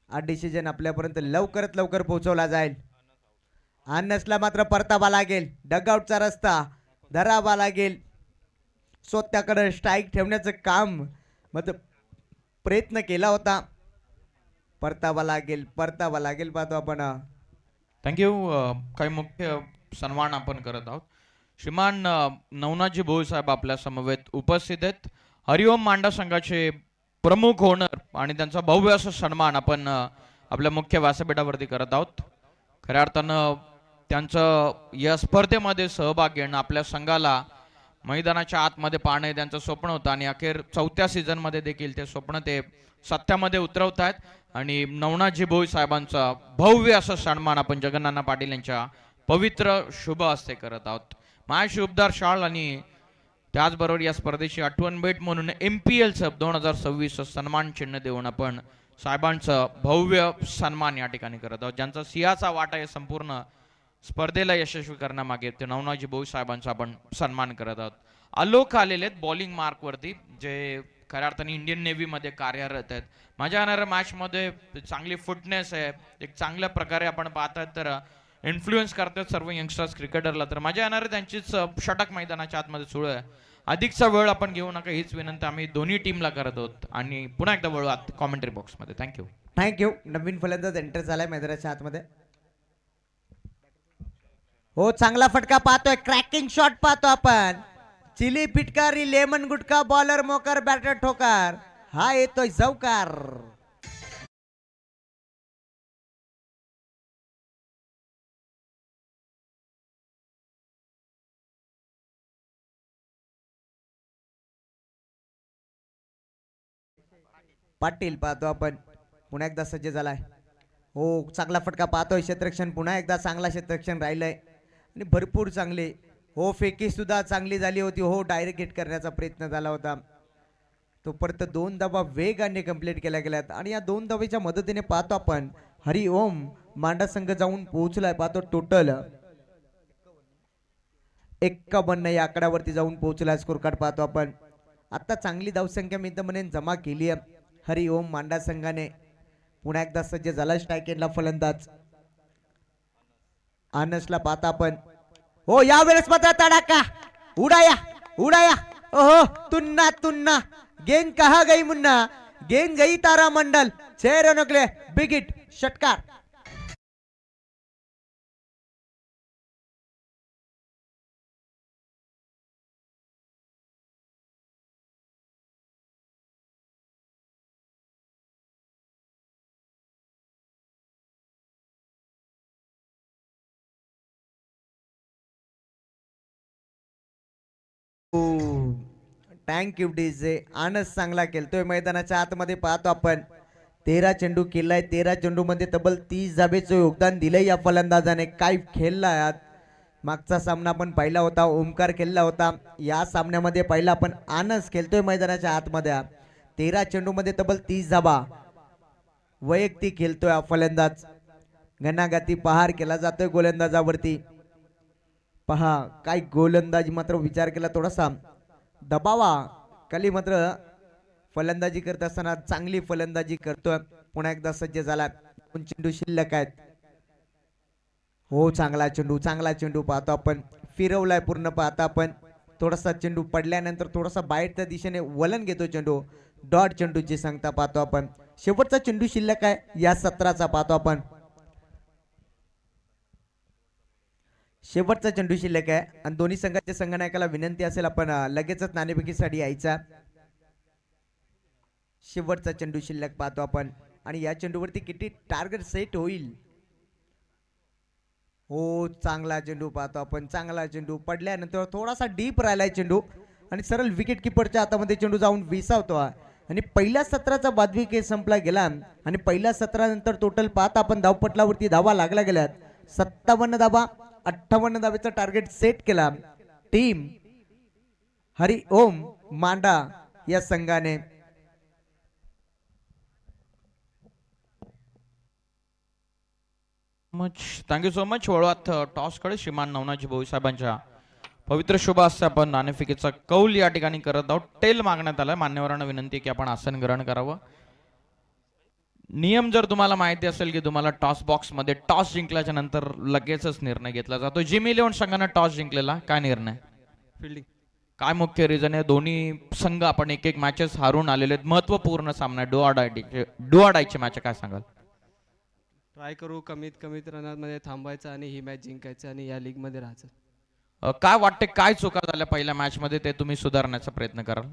Speaker 1: हा डिसिजन आपल्यापर्यंत लवकरात लवकर पोहोचवला जाईल. अनसला मात्र परतावा लागेल. डगआउटचा रस्ता धरावा लागेल. स्वतःकडे स्ट्राईक ठेवण्याचं काम मात्र प्रयत्न केला होता. परतावा लागेल पाहतो आपण.
Speaker 2: थँक्यू. काही मुख्य सन्मान आपण करत आहोत. श्रीमान नवनाथजी भोई साहेब आपल्या समवेत उपस्थित आहेत. हरिओम मांडा संघाचे प्रमुख ओनर आणि त्यांचा भव्य असा सन्मान आपण आपल्या मुख्य व्यासपीठावरती करत आहोत. खऱ्या अर्थानं त्यांचं या स्पर्धेमध्ये सहभाग घेणं आपल्या संघाला मैदानाच्या आतमध्ये पाहणं हे त्यांचं स्वप्न होतं आणि अखेर 4थ्या सीझनमध्ये देखील ते स्वप्न ते सत्यामध्ये उतरवत आहेत. आणि नवनाथजी भोई साहेबांचा भव्य असा सन्मान आपण जगन्नाथ पाटील यांच्या पवित्र शुभ हस्ते करत आहोत. माय शुभदार शाळ आणि त्याचबरोबर या स्पर्धेची आठवण भेट म्हणून MPL सब 2026 सन्मान चिन्ह देऊन आपण साहेबांचं भव्य सन्मान या ठिकाणी करत आहोत. ज्यांचा सिंहाचा वाटा या संपूर्ण स्पर्धेला यशस्वी करण्यामागे ते नवनाथजी भोई साहेबांचा आपण सन्मान करत आहोत. आलोक आलेले आहेत बॉलिंग मार्कवरती, जे खऱ्या अर्थाने इंडियन नेव्हीमध्ये कार्यरत आहेत. मजा येणाऱ्या मॅचमध्ये चांगली फुटनेस आहे. एक चांगल्या प्रकारे आपण पाहतात तर इन्फ्लुएन्स करतात सर्व यंगस्टर्स क्रिकेटरला. तर मजा येणार त्यांचीच षटक मैदानाच्या आतमध्ये सुरू आहे. अधिकचा वेळ आपण घेऊ नका हीच विनंती आम्ही दोन्ही टीमला करत आहोत. आणि पुन्हा एकदा वळू आत कॉमेंट्री बॉक्समध्ये.
Speaker 1: थँक्यू. नवीन फलंदाज एंटर झालाय मैदानाच्या आतमध्ये. हो, चांगला फटका पाहतोय. क्रॅकिंग शॉट पाहतो आपण. चिली पिटकारी लेमन गुटका बॉलर मोकर बॅटर ठोकार हा येतोय चौकार. पाटील पाहतो आपण पुन्हा एकदा सज्ज झालाय. हो, चांगला फटका पाहतोय. क्षेत्ररक्षण पुन्हा एकदा चांगला क्षेत्ररक्षण राहिलंय आणि भरपूर चांगले. हो, फेकी सुद्धा चांगली झाली होती. हो, डायरेक्ट हिट करण्याचा प्रयत्न झाला होता तो, परत 2 धावा वेगाने कंप्लीट केल्या गेल्यात. आणि या 2 धावेच्या मदतीने पाहतो आपण हरिओम मांडा संघ जाऊन पोहोचलाय. पाहतो टोटल 51 या आकड्यावरती जाऊन पोहोचलाय. स्कोर कार्ड पाहतो आपण. आता चांगली धावसंख्या मी तर म्हणेन जमा केली आहे हरिओम मांडा संघाने. पुन्हा एकदा सज्ज झाला स्ट्राईक एंडला फलंदाज अनसला पाहता आपण. हो, यावेळेस मात्र तडाका. उडाया. ओहो, तुन्ना गेंद कहा गई मुन्ना, गेंद गई तारा मंडल. 6 रनों के लिए बिग हिट षटकार. Thank you DJ. आनस चांगला खेळतोय मैदानाच्या आतमध्ये पाहतो आपण. 13 चेंडू केलाय. 13 चेंडू मध्ये तब्बल 30 धाबेचं योगदान दिलंय या फलंदाजाने. काय खेळलाय आज. मागचा सामना आपण पाहिला होता, ओमकार खेळला होता. या सामन्यामध्ये पाहिला आपण आनस खेळतोय मैदानाच्या आतमध्ये. 13 चेंडू मध्ये तब्बल 30 धाबा वैयक्तिक खेळतोय हा फलंदाज. घणाघाती पहार केला जातोय गोलंदाजावरती. पहा काय गोलंदाजी मात्र विचार केला थोडासा दबावा खाली मात्र फलंदाजी करत असताना चांगली फलंदाजी करतोय. पुन्हा एकदा सज्ज झाला. 2 चेंडू शिल्लक आहेत. हो, चांगला चेंडू पाहतो आपण. फिरवलाय पूर्ण पाहता आपण. थोडासा चेंडू पडल्यानंतर थोडासा बाहेरच्या दिशेने वलन घेतो चेंडू. डॉट चेंडूची सांगता पाहतो आपण. शेवटचा चेंडू शिल्लक आहे या 17चा पाहतो आपण. शेवटचा चेंडू शिल्लक आहे आणि दोन्ही संघाच्या संघनायकाला विनंती असेल आपण लगेचच नाणेफेकीसाठी यायचा. शेवटचा चेंडू शिल्लक पाहतो आपण आणि या चेंडूवरती किती टार्गेट सेट होईल. हो, चांगला चेंडू पाहतो आपण, चांगला चेंडू पडल्यानंतर थोडासा डीप राहिलाय चेंडू आणि सरळ विकेट किपरच्या हातामध्ये चेंडू जाऊन विसावतो आणि पहिल्या सत्राचा बादवी खेळ संपला गेला आणि पहिल्या सत्रानंतर टोटल पाहता आपण धावपटलावरती धावा लागल्या गेल्यात. 57 धावा, 58 धावेचा टार्गेट सेट केला टीम हरिओम मांडा या संघाने.
Speaker 2: Thank you so. वळवात टॉस कडे श्रीमान नवनाजी भोई साहेबांच्या पवित्र शुभ असते आपण नाणेफेकीचा कौल या ठिकाणी करत आहोत. टेल मागण्यात आलाय. मान्यवरांना विनंती आहे की आपण आसन ग्रहण करावं. नियम जर तुम्हाला माहिती असेल की तुम्हाला टॉस बॉक्स मध्ये टॉस जिंकल्याच्या नंतर लगेचच निर्णय घेतला जातो. जिमी इलेव्हन संघानं टॉस जिंकलेला, काय निर्णय?
Speaker 3: फिल्डिंग.
Speaker 2: काय मुख्य रिझन आहे? दोन्ही संघ आपण एक एक मॅचेस हारून आलेले आहेत. महत्वपूर्ण सामना डू ऑर डायची मॅच, काय सांगाल?
Speaker 3: ट्राय करू कमीत कमीत रनांमध्ये थांबायचं आणि ही मॅच जिंकायचं आणि या लीग मध्ये राहायचं.
Speaker 2: काय वाटते, काय चुका झाल्या पहिल्या मॅच मध्ये ते तुम्ही सुधारण्याचा प्रयत्न कराल?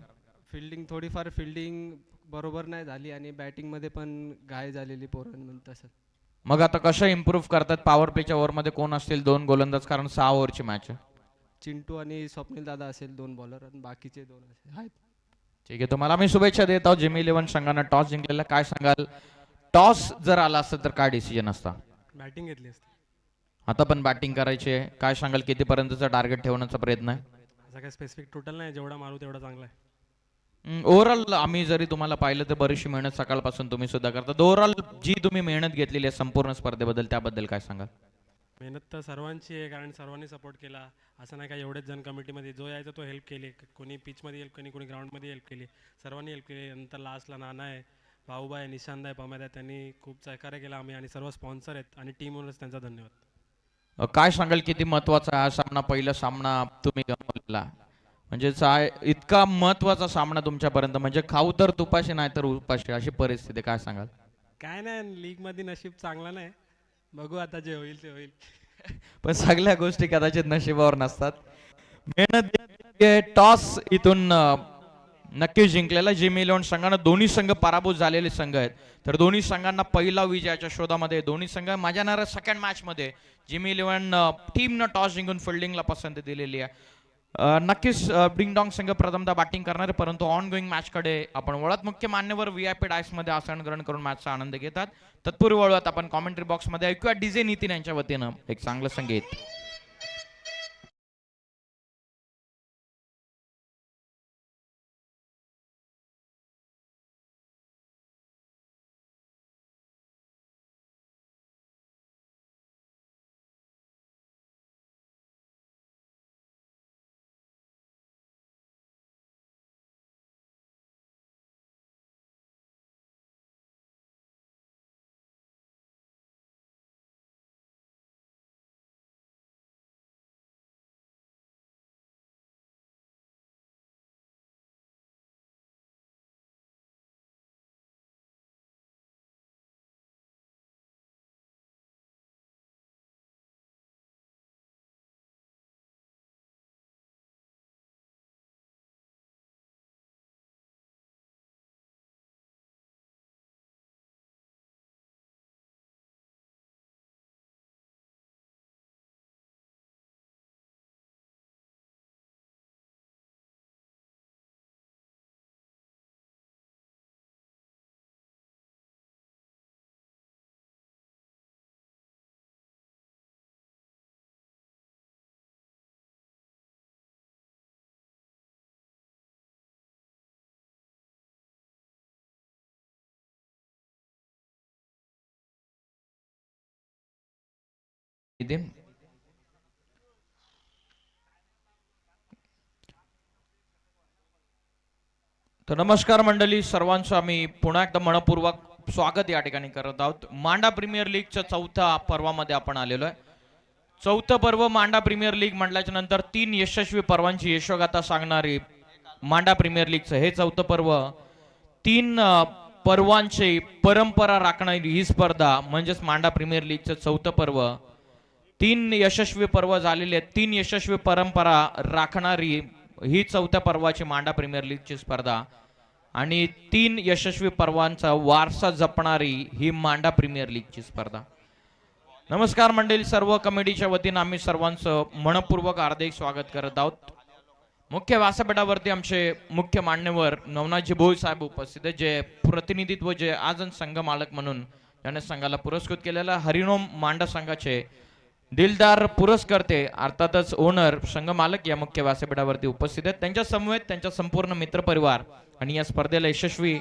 Speaker 3: थोडीफार फिल्डिंग बरोबर नाही झाली आणि बॅटिंग मध्ये पण घाय झालेली पोरांमध्ये तसं.
Speaker 2: मग आता कसं इम्प्रूव्ह करतात? पॉवर प्लेच्या ओव्हरमध्ये कोण असतील? 2 गोलंदाज, कारण 6 ओव्हरची मॅच आहे.
Speaker 3: चिंटू आणि स्वप्नील दादा असेल 2 बॉलर आणि बाकीचे 2 आहेत.
Speaker 2: ठीक आहे, तुम्हाला मी शुभेच्छा देत आहोत. जिमी इलेव्हन संघानं टॉस जिंकलेला, काय सांगाल? टॉस जर आला असतं तर काय डिसिजन असता?
Speaker 4: बॅटिंग घेतली असते.
Speaker 2: आता पण बॅटिंग करायची आहे, काय सांगाल? कितीपर्यंतचा टार्गेट ठेवण्याचा प्रयत्न आहे?
Speaker 4: असं काही स्पेसिफिक टोटल नाही, जेवढा मारू तेवढा चांगला आहे.
Speaker 2: ओव्हरऑल आम्ही जरी तुम्हाला पाहिलं तर बरीचशी मेहनत सकाळपासून तुम्ही सुद्धा करता. ओव्हरऑल जी तुम्ही मेहनत घेतलेली आहे संपूर्ण स्पर्धेबद्दल, त्याबद्दल काय सांगाल?
Speaker 4: मेहनत तर सर्वांची आहे, कारण सर्वांनी सपोर्ट केला. असं नाही का एवढेच जण कमिटीमध्ये जो यायचा तो हेल्प केली. कोणी पिचमध्ये हेल्प केली, कोणी ग्राउंडमध्ये हेल्प केली, सर्वांनी हेल्प केली. नंतर लास्टला नाना आहे, भाऊबाई, निशांत आहे, पमेद आहे, त्यांनी खूप सहकार्य केलं. आम्ही आणि सर्व स्पॉन्सर आहेत आणि टीमवरच त्यांचा धन्यवाद.
Speaker 2: काय सांगाल किती महत्वाचा हा सामना, पहिला सामना तुम्ही गमावलेला, म्हणजे इतका महत्वाचा सामना तुमच्यापर्यंत, म्हणजे खाऊ तर तुपाशी नाही तर उपाशी अशी परिस्थिती, काय सांगाल?
Speaker 4: काय नाही, लीगमध्ये नशीब चांगला नाही, बघू आता जे होईल ते होईल.
Speaker 2: पण सगळ्या गोष्टी कदाचित नशिबावर नसतात. मेहनत, टॉस इथून नक्की जिंकलेला जिमी इलेव्हन संघानं. दोन्ही संघ पराभूत झालेले संघ आहेत, तर दोन्ही संघांना पहिला विजयाच्या शोधामध्ये दोन्ही संघ मजा येणाऱ्या सेकंड मॅच मध्ये जिमी इलेव्हन टीमनं टॉस जिंकून फिल्डिंगला पसंती दिलेली आहे. नक्कीच डिंगडॉंग संघ प्रथमतः बॅटिंग करणार आहे, परंतु ऑन गोईंग मॅच कडे आपण वळत. मुख्य मान्यवर VIP डायस मध्ये आसन ग्रहण करून मॅचचा आनंद घेतात. तत्पूर्वी वळत आपण कॉमेंट्री बॉक्स मध्ये ऐकूया डीजे नितीन यांच्या वतीनं एक चांगलं संगीत. तर नमस्कार मंडळी, सर्वांचं आम्ही पुन्हा एकदा मनपूर्वक स्वागत या ठिकाणी करत आहोत. मांडा प्रीमियर लीगच्या 4थ्या पर्वामध्ये आपण आलेलो आहे. 4थं पर्व मांडा प्रीमियर लीग म्हटल्याच्या नंतर 3 यशस्वी पर्वांची यशोगाथा सांगणारी मांडा प्रीमियर लीगचं हे 4थं पर्व, 3 पर्वांची परंपरा राखणारी ही स्पर्धा म्हणजेच मांडा प्रीमियर लीगचं 4थं पर्व. तीन यशस्वी पर्व झालेले आहेत. 3 यशस्वी परंपरा राखणारी ही 4थ्या पर्वाची मांडा प्रीमियर लीगची स्पर्धा आणि 3 यशस्वी पर्वांचा वारसा जपणारी ही मांडा प्रीमियर लीगची स्पर्धा. नमस्कार मंडळी, सर्व कमिटीच्या वतीनं आम्ही सर्वांचं मनपूर्वक हार्दिक स्वागत करत आहोत. मुख्य व्यासपीठावरती आमचे मुख्य मान्यवर नवनाथजी भोई साहेब उपस्थित आहेत, जे प्रतिनिधित्व जे आजन संघ मालक म्हणून त्याने संघाला पुरस्कृत केलेला हरिओम मांडा संघाचे दिलदार पुरस्कर्ते अर्थातच ओनर संघ मालक या मुख्य व्यासपीठावरती उपस्थित आहेत. त्यांच्या समवेत त्यांच्या संपूर्ण मित्रपरिवार आणि या स्पर्धेला यशस्वी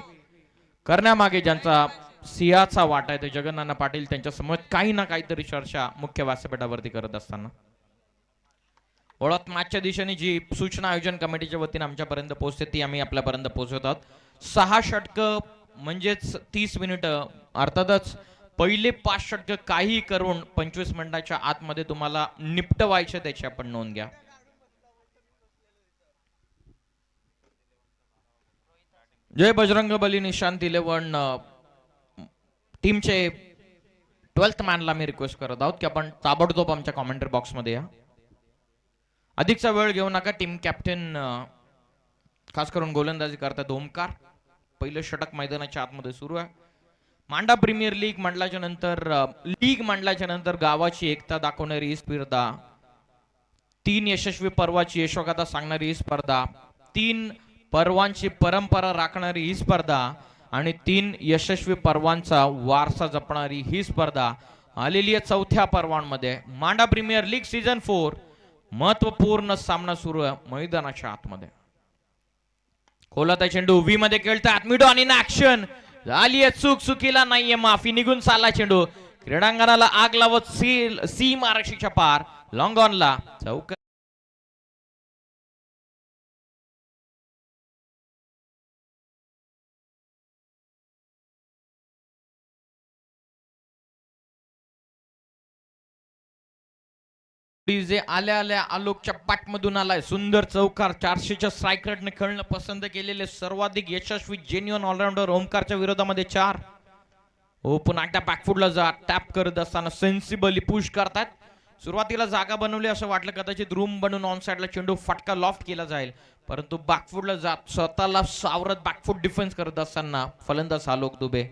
Speaker 2: करण्यामागे ज्यांचा सिंहाचा वाटा आहे ते जगन्नाना पाटील त्यांच्या समवेत काही ना काहीतरी चर्चा मुख्य व्यासपीठावरती करत असताना ओळख मॅचच्या दिशेने जी सूचना आयोजन कमिटीच्या वतीने आमच्यापर्यंत पोहोचते ती आम्ही आपल्यापर्यंत पोहोचवत आहोत. 6 षटकं म्हणजेच 30 मिनिटं. अर्थातच पहिले 5 षटकं काही करून 25 मिनिटाच्या आतमध्ये तुम्हाला निपटवायचे त्याची आपण नोंद घ्या. जय बजरंग बली निशांत 11 टीमचे 12th मॅनला मी रिक्वेस्ट करत आहोत की आपण ताबडतोब आमच्या कॉमेंटरी बॉक्समध्ये या. अधिकचा वेळ घेऊ नका. टीम कॅप्टन खास करून गोलंदाजी करतात ओमकार. पहिलं षटक मैदानाच्या आतमध्ये सुरू आहे. मांडा प्रीमियर लीग मंडळाच्या नंतर गावाची एकता दाखवणारी ही स्पर्धा, 3 यशस्वी पर्वाची यशोगाथा सांगणारी ही स्पर्धा, 3 पर्वांची परंपरा राखणारी ही स्पर्धा आणि 3 यशस्वी पर्वांचा वारसा जपणारी ही स्पर्धा आलेली आहे 4थ्या पर्वांमध्ये. मांडा प्रीमियर लीग सीझन 4 महत्वपूर्ण सामना सुरू आहे मैदानाच्या आतमध्ये. खोलाता चेंडू व्ही मध्ये खेळतात मिडो आणि ऍक्शन झाली आहे. चुकीला नाहीये माफी. निघून चालला चेंडू क्रीडांगणाला आग लावत सीम आरक्षीच्या पार लॉंग ऑनला चौक. जे आल्या आलोकच्या पाठमधून आलाय. सुंदर चौकार 400च्या स्ट्राईक रेटने खेळणं पसंत केलेले सर्वाधिक यशस्वी जेन्युअन ऑलराऊंडर ओमकारच्या विरोधामध्ये 4. हो पुन्हा एकदा बॅकफुटला जा टॅप करत असताना सेन्सिबली पुश करतात. सुरुवातीला जागा बनवली असं वाटलं कदाचित रूम बनवून ऑन साइडला चेंडू फटका लॉफ्ट केला जाईल, परंतु बॅकफुटला जात स्वतःला सावरत बॅकफुट डिफेन्स करत असताना फलंदाज आलोक दुबे.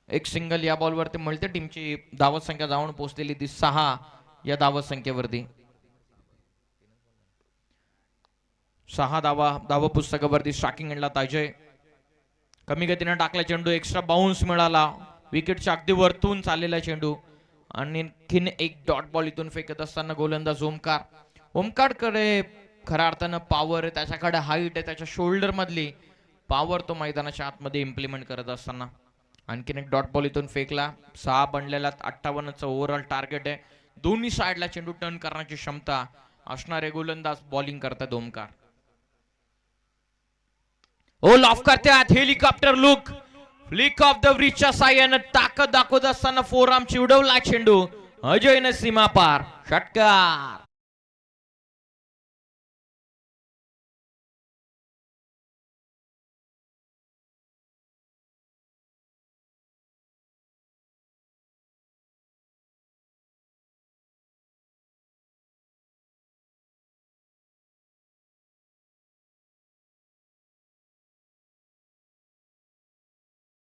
Speaker 2: एक सिंगल या बॉलवरती मिळते. टीमची धावत संख्या जाऊन पोहोचलेली ती 6 या धावत संख्येवरती. 6 धावा पुस्तकावरती. स्ट्रायकिंग एंडला ताजय कमी गतीने टाकला चेंडू. एक्स्ट्रा बाउन्स मिळाला. विकेटच्या अगदी वरतून चाललेला चेंडू आणि आणखीन एक डॉट बॉल इथून फेकत असताना गोलंदाज ओमकार. ओमकारकडे खऱ्या अर्थानं पॉवर आहे, त्याच्याकडे हाईट आहे, त्याच्या शोल्डर मधली पॉवर तो मैदानाच्या आतमध्ये इम्प्लिमेंट करत असताना आणखीन एक डॉट बॉल इथून फेकला. 6 बनलेला 58चं ओव्हरऑल टार्गेट आहे. दोन्ही साइडला चेंडू टर्न करण्याची क्षमता असणारे गोलंदाज बॉलिंग करतात ओमकार. ओ लॉफ करतात. Helicopter look flick of the ब्रिजच्या साह्यानं ताकद दाखवत असताना फोरआर्मची उडवला चेंडू अजयने सीमा पार. षटकार.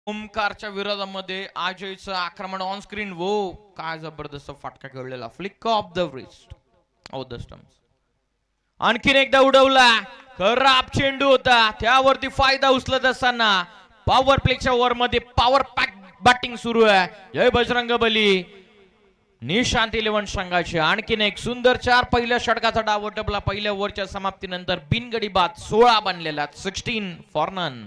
Speaker 2: ओमकारच्या विरोधामध्ये अजयचं आक्रमण ऑन स्क्रीन. वो काय जबरदस्त फटका खेळलेला. Flick of the wrist of the stumps. आणखीन एकदा उडवला. खराब चेंडू होता, त्यावरती फायदा उचलत असताना पॉवर प्लेच्या ओव्हर मध्ये पॉवर पॅक बॅटिंग सुरू आहे. जय बजरंग बली निशांत 11 संघाचे आणखीन एक सुंदर 4 पहिल्या षटकाचा डाव टपला. पहिल्या ओव्हरच्या समाप्तीनंतर बिनगडी बाद 16 बनलेला 16 फॉर नन.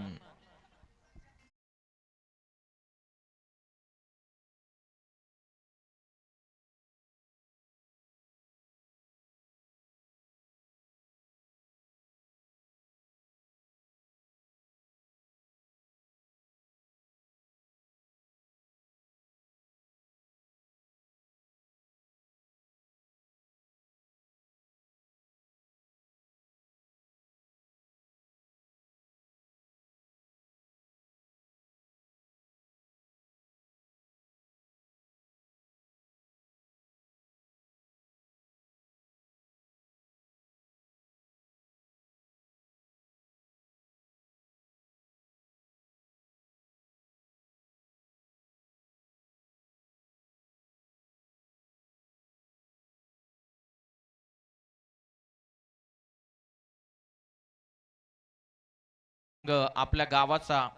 Speaker 2: आपल्या गावाचा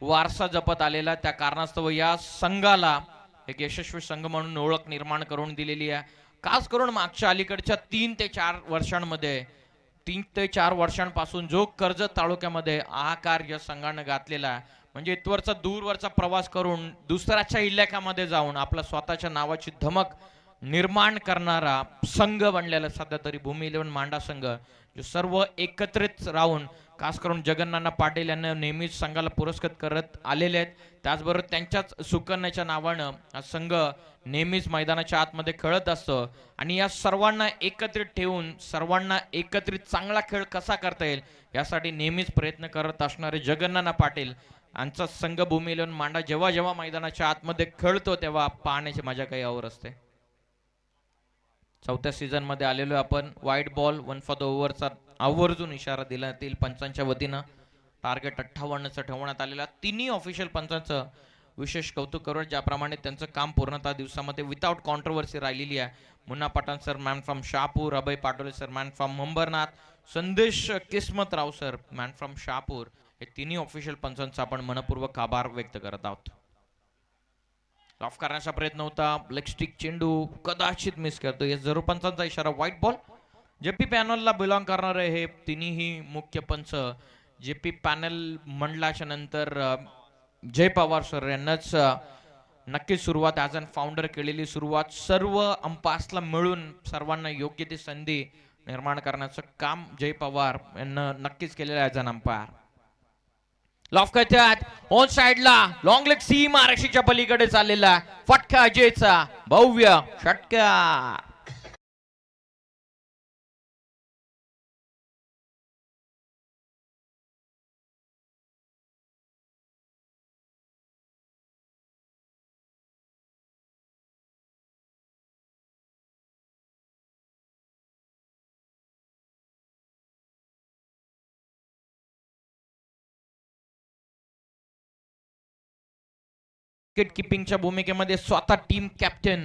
Speaker 2: वारसा जपत आलेला, त्या कारणास्तव या संघाला एक यशस्वी संघ म्हणून ओळख निर्माण करून दिलेली आहे. खास करून मागच्या अलीकडच्या 3 ते 4 वर्षांमध्ये 3 ते 4 वर्षांपासून जो कर्जत तालुक्यामध्ये हाहाकार या संघानं घातलेला आहे, म्हणजे इथवरचा दूरवरचा प्रवास करून दुसऱ्याच्या इलाक्यामध्ये जाऊन आपल्या स्वतःच्या नावाची धमक निर्माण करणारा संघ बनलेला सध्या तरी भूमी 11 मांडा संघ, जो सर्व एकत्रित राहून खास करून जगन्नाना पाटील यांना नेहमीच संघाला पुरस्कृत करत आलेले आहेत. त्याचबरोबर त्यांच्याच सुकन्याच्या नावानं हा संघ नेहमीच मैदानाच्या आतमध्ये खेळत असतो आणि या सर्वांना एकत्रित ठेवून सर्वांना एकत्रित चांगला खेळ कसा करता येईल यासाठी नेहमीच प्रयत्न करत असणारे जगन्नाना पाटील यांचा संघ भूमी 11 मांडा जेव्हा जेव्हा मैदानाच्या आतमध्ये खेळतो तेव्हा पाहण्याची मजा काही और असते. चौथ्या सीझन मध्ये आलेलो आपण. व्हाईट बॉल 1 फॉर द ओव्हरचा आवर्जून इशारा दिला येईल पंचांच्या वतीनं. टार्गेट 58चं ठेवण्यात आलेला. तिन्ही ऑफिशियल पंचांचं विशेष कौतुक करू, ज्याप्रमाणे त्यांचं काम पूर्णतः दिवसामध्ये विदाउट कॉन्ट्रोवर्सी राहिलेली आहे. Munna Pathan sir man from Shahapur, Abhay Patole sir man from Ambernath, Sandesh Kismatrao sir man from Shahapur, हे तिन्ही ऑफिशियल पंचांचा आपण मनपूर्वक आभार व्यक्त करत आहोत. ऑफ करण्याचा प्रयत्न होता, लेग स्टिक चेंडू कदाचित मिस करतो. या जरूर पंचांचा इशारा. White ball. जेपी पॅनलला बिलॉंग करणारे हे तिन्ही मुख्य पंच जेपी पॅनल मंडळाच्या नंतर जय पवार सर यांनाच नक्कीच सुरुवात ॲज अन फाउंडर केलेली सुरुवात सर्व अंपायर्सला मिळून सर्वांना योग्य ती संधी निर्माण करण्याचं काम जय पवार यांना नक्कीच केलेलं आहे ॲज अन अंपायर. लॉफ करतात ऑन साइडला लॉंग लेग सीम आरक्षीच्या पलीकडे चाललेला फटका अजयचा भव्य षटकार. विकेट किपिंगच्या भूमिकेमध्ये स्वतः टीम कॅप्टन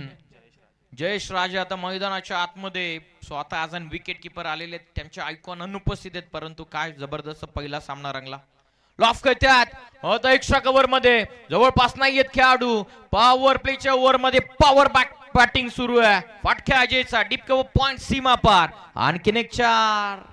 Speaker 2: जयेश राजे आता मैदानाच्या आतमध्ये स्वतः ॲज अन विकेट किपर आलेले, त्यांचे आयकॉन अनुपस्थित आहेत, परंतु काय जबरदस्त पहिला सामना रंगला. लॉफ करतात आता एक्स्ट्रा कव्हर मध्ये जवळपास नाही येत खेळाडू. पॉवर प्लेच्या ओव्हर मध्ये पॉवर बॅटिंग सुरू आहे. फटक्या अजयचा डीप कव्हर पॉइंट सीमा पार. आणखीन एक 4.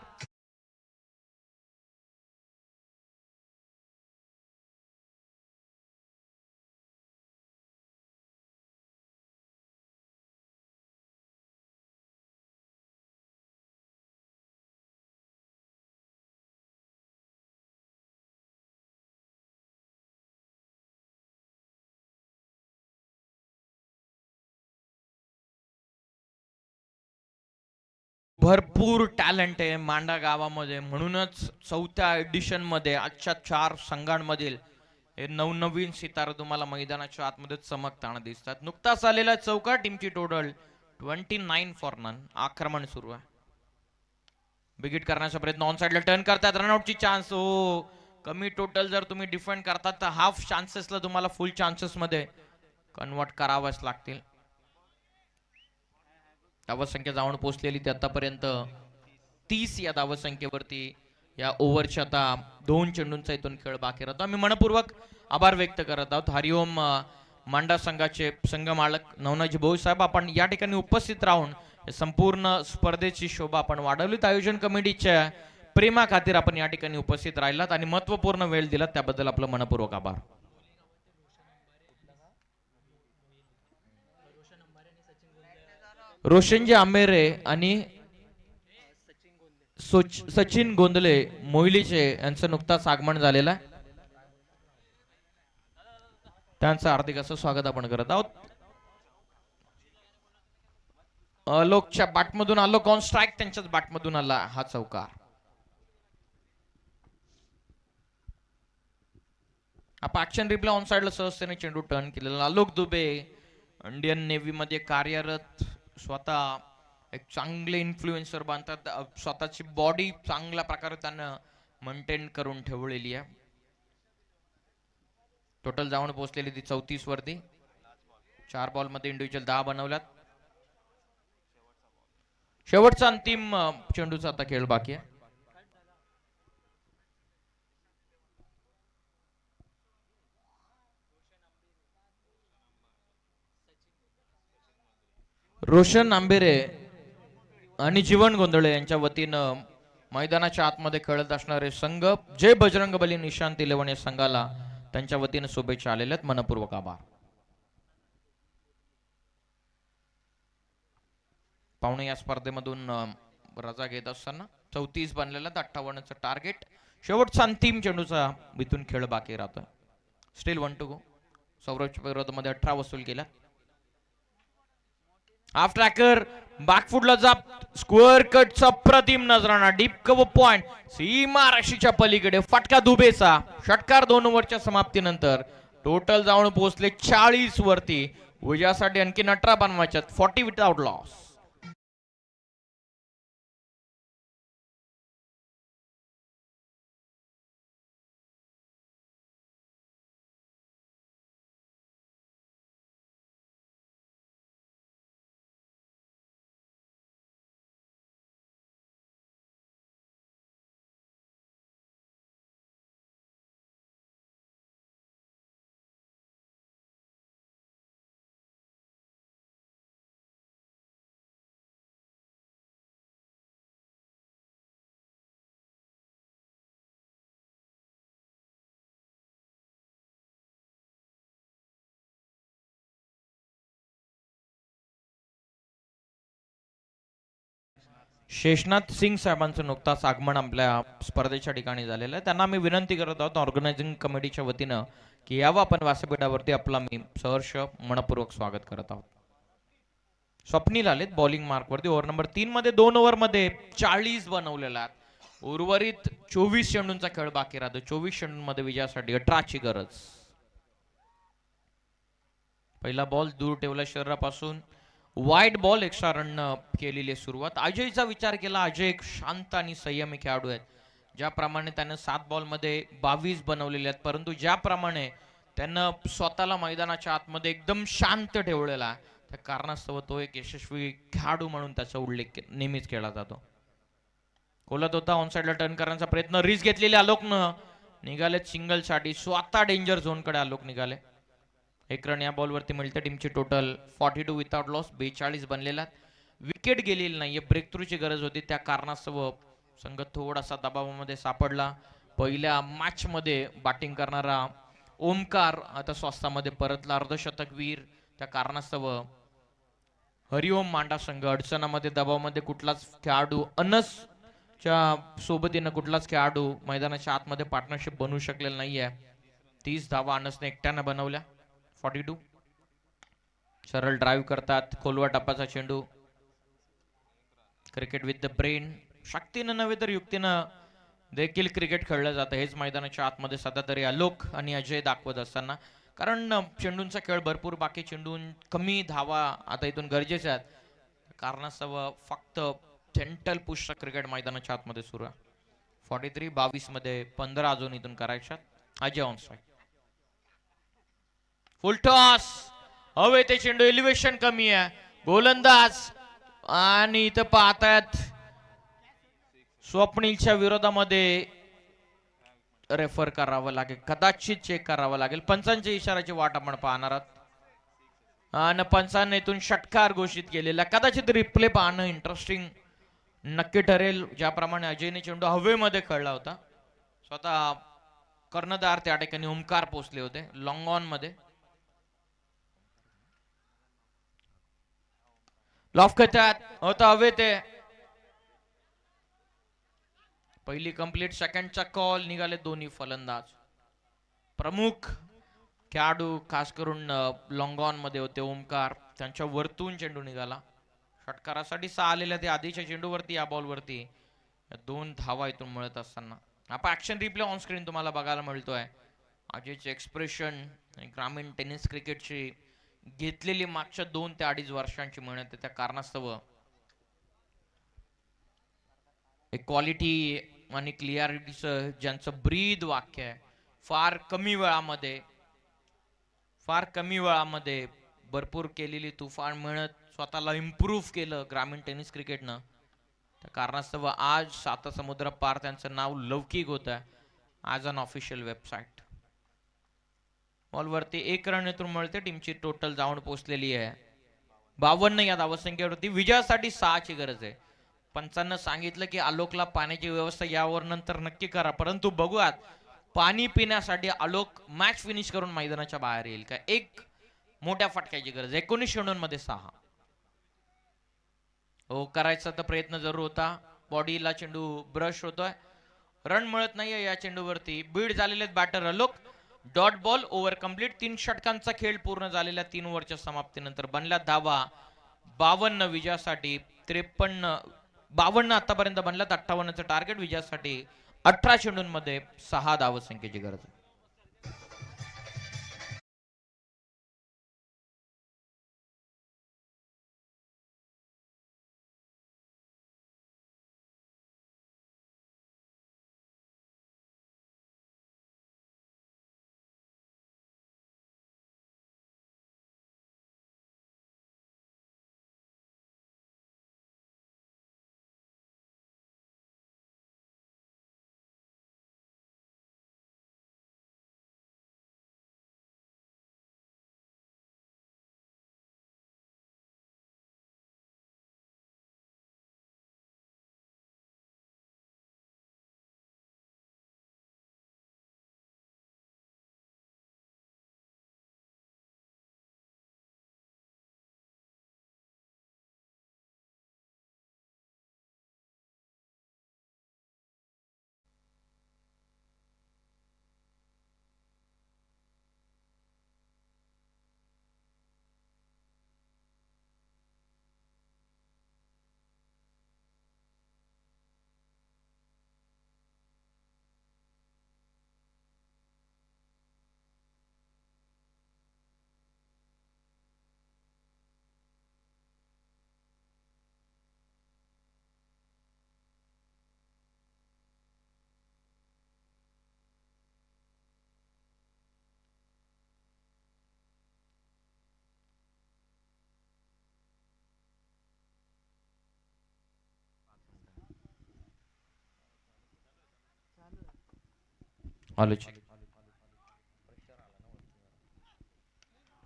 Speaker 2: भरपूर टॅलेंट आहे मांडा गावामध्ये, म्हणूनच 4थ्या एडिशन मध्ये आजच्या 4 संघांमधील हे नवनवीन सितारे तुम्हाला मैदानाच्या आतमध्ये चमकताना दिसतात. नुकताच आलेला चौका टीमची टोटल 29 फॉर नन. आक्रमण सुरू आहे. बिगिट करण्याचा प्रयत्न ऑन साइडला टर्न करतात. रनआउटची चान्स. हो, कमी टोटल जर तुम्ही डिफेंड करतात तर हाफ चान्सेसला तुम्हाला फुल चान्सेस मध्ये कन्वर्ट करावंच लागतील. धावसंख्या जाऊन पोहोचलेली ती आतापर्यंत 30 या धावसंख्येवरती या ओव्हरच्या आता 2 चेंडूंचा इथून खेळ बाकी राहतो. आम्ही मनपूर्वक आभार व्यक्त करत आहोत हरिओम मांडा संघाचे संघ मालक नवनाजी भाऊ साहेब. आपण या ठिकाणी उपस्थित राहून संपूर्ण स्पर्धेची शोभा आपण वाढवलीत. आयोजन कमिटीच्या प्रेमा खातीर आपण या ठिकाणी उपस्थित राहिलात आणि महत्वपूर्ण वेळ दिलात, त्याबद्दल आपलं मनपूर्वक आभार. रोशनजी आंबेरे आणि सचिन गोंदले मोहिलीचे यांचं नुकताच आगमन झालेलं आहे. त्यांचं हार्दिक असं स्वागत आपण करत आहोत. लोकच्या बॅटमधून आलो ऑन स्ट्राईक, त्यांच्याच बॅटमधून आला हा चौकार. आपण ऍक्शन रिप्ले ऑन साइडला सहजतेने चेंडू टर्न केलेला. आलोक दुबे इंडियन नेव्ही मध्ये कार्यरत, स्वतः एक चांगले इन्फ्लुएन्सर बांधतात, स्वतःची बॉडी चांगल्या प्रकारे त्यांना मेंटेन करून ठेवलेली आहे. टोटल जाऊन पोहोचलेली ती 34 वरती. 4 बॉल मध्ये इंडिव्हिज्युअल 10 बनवल्यात. शेवटचा अंतिम चेंडूचा आता खेळ बाकी आहे. रोशन आंबेरे आणि जीवन गोंधळे यांच्या वतीनं मैदानाच्या आतमध्ये खेळत असणारे संघ जय बजरंगबली निशांत 11 या संघाला त्यांच्या वतीनं शुभेच्छा आलेल्या आहेत. मनपूर्वक आभार. पाहुणे या स्पर्धेमधून रजा घेत असताना 34 बनलेला 58चं टार्गेट. शेवटचा अंतिम चेंडूचा इथून खेळ बाकी राहतोय. Steel 1 to go. सौरभच्या विरोधामध्ये 18 वसूल केला. हाफ ट्रॅकर बॅकफुटला जाप स्क्वेअर कटचा प्रतिम नजराणा डीप कव्हर पॉइंट सीमा राशीच्या पलीकडे फटका दुबेचा षटकार 2 ओव्हरच्या समाप्तीनंतर टोटल जाऊन पोहोचले 40 वरती. विजयासाठी आणखी 18 बनवायच्यात. 40 विथआउट लॉस. शेषनाथ सिंग साहेबांचं नुकताच आगमन आपल्या स्पर्धेच्या ठिकाणी झालेलं आहे. त्यांना आम्ही विनंती करत आहोत ऑर्गनायझिंग कमिटीच्या वतीनं की यावं आपण व्यासपीठावरती. आपला मी सहर्ष मनपूर्वक स्वागत करत आहोत. स्वप्नील आलेत बॉलिंग मार्कवरती. ओव्हर नंबर 3 मध्ये 2 ओव्हरमध्ये 40 बनवलेला आहे. उर्वरित 24 चेंडूंचा खेळ बाकी राहतो. 24 चेंडूंमध्ये विजयासाठी 18ची गरज. पहिला बॉल दूर ठेवला शरीरापासून. वाईट बॉल एक्स्ट्रा रन केलेली सुरुवात. अजयचा विचार केला. अजय एक शांत आणि संयमी खेळाडू आहेत. ज्याप्रमाणे त्यानं 7 बॉलमध्ये 22 बनवलेले आहेत, परंतु ज्याप्रमाणे त्यानं स्वतःला मैदानाच्या आतमध्ये एकदम शांत ठेवलेला आहे, त्या कारणास्तव तो एक यशस्वी खेळाडू म्हणून त्याचा उल्लेख नेहमीच केला जातो. कोलत होता ऑन साइडला टर्न करण्याचा प्रयत्न. रिस्क घेतलेले आलोकनं निघालेत सिंगलसाठी. स्वतः डेंजर झोनकडे आलोक निघाले. 1 रन या बॉलवरती मिळते. टीमची टोटल 42 विथआउट लॉस. 42 बनलेला. विकेट गेलेली नाहीये. ब्रेक थ्रूची गरज होती, त्या कारणास्तव संघ थोडासा दबावामध्ये सापडला. पहिल्या मॅच मध्ये बॅटिंग करणारा ओमकार आता स्वस्तामध्ये परतला. अर्धशतकवीर. त्या कारणास्तव हरिओम मांडा संघ अडचणामध्ये दबावामध्ये कुठलाच खेळाडू अनसच्या सोबतीनं कुठलाच खेळाडू मैदानाच्या आतमध्ये पार्टनरशिप बनवू शकलेला नाहीये. 30 धावा अनसने एकट्यानं बनवल्या. 42. सरळ ड्राईव्ह करतात. खोलवा टप्प्याचा चेंडू. Cricket with the brain. शक्तीनं नव्हे तर युक्तीनं देखील क्रिकेट खेळलं जातं. हेच मैदानाच्या आतमध्ये सध्या तरी आलोक आणि अजय दाखवत असताना, कारण चेंडूंचा खेळ भरपूर बाकी चेंडून कमी धावा आता इथून गरजेच्या आहेत. कारणास्तव फक्त जेंटल पुश क्रिकेट मैदानाच्या आतमध्ये सुरू आहे. 43. 22 मध्ये 15 अजून इथून करायच्यात. Ajay on strike. Full toss. हवे ते चेंडू. एलिव्हेशन कमी आहे. गोलंदाज आणि इथं पाहतायत स्वप्नीलच्या विरोधामध्ये रेफर करावं लागेल. कदाचित चेक करावं लागेल. पंचांच्या इशाराची वाट आपण पाहणार आहोत आणि पंचांनी इथून षटकार घोषित केलेला. कदाचित रिप्ले पाहणं इंटरेस्टिंग नक्की ठरेल. ज्याप्रमाणे अजयने चेंडू हवेमध्ये खेळला होता. स्वतः कर्णधार त्या ठिकाणी ओमकार पोचले होते लॉंग ऑन मध्ये. लॉफ करतात होता हवे ते. पहिली कंप्लीट. सेकंडचा कॉल. निघाले दोन्ही फलंदाज. प्रमुख खेळाडू खास करून लॉंग ऑन मध्ये होते ओमकार. त्यांच्या वरतून चेंडू निघाला. षटकारासाठी 6 आलेल्या ते आधीच्या चेंडूवरती या बॉलवरती 2 धावा इथून मिळत असताना आपण ऍक्शन रिप्ले ऑन स्क्रीन तुम्हाला बघायला मिळतोय. अजयचे एक्सप्रेशन. ग्रामीण टेनिस क्रिकेटची घेतलेली मागच्या 2 ते 2.5 वर्षांची मेहनत आहे. त्या कारणास्तव एक क्वालिटी आणि क्लिअरिटीचं ज्यांचं ब्रीद वाक्य आहे. फार कमी वेळामध्ये भरपूर केलेली तुफान मेहनत. स्वतःला इम्प्रूव्ह केलं ग्रामीण टेनिस क्रिकेटनं. त्या कारणास्तव आज सातसमुद्र पार त्यांचं नाव लौकिक होत आहे ॲज अन ऑफिशियल वेबसाईट. बॉलवरती 1 रन इथून मिळते. टीमची टोटल जाऊन पोहोचलेली आहे 52 या धावसंख्येवरती विजयासाठी 6ची गरज आहे. पंचांना सांगितलं की आलोकला पाण्याची व्यवस्था यावर नंतर नक्की करा, परंतु बघूयात पाणी पिण्यासाठी आलोक मॅच फिनिश करून मैदानाच्या बाहेर येईल का. एक मोठ्या फटक्याची गरज. 19 चेंडूंमध्ये 6 हो करायचा तर प्रयत्न जरूर होता. बॉडीला चेंडू ब्रश होतोय, रन मिळत नाहीये या चेंडूवरती. बीड झालेले batter Alok. Dot ball over complete. 3 षटकांचा खेळ पूर्ण झालेल्या 3 ओव्हरच्या समाप्तीनंतर बनल्या धावा 52 विजयासाठी. 52 आतापर्यंत बनल्यात. 58चं टार्गेट विजयासाठी. 18 चेंडूंमध्ये 6 धावसंख्येची गरज.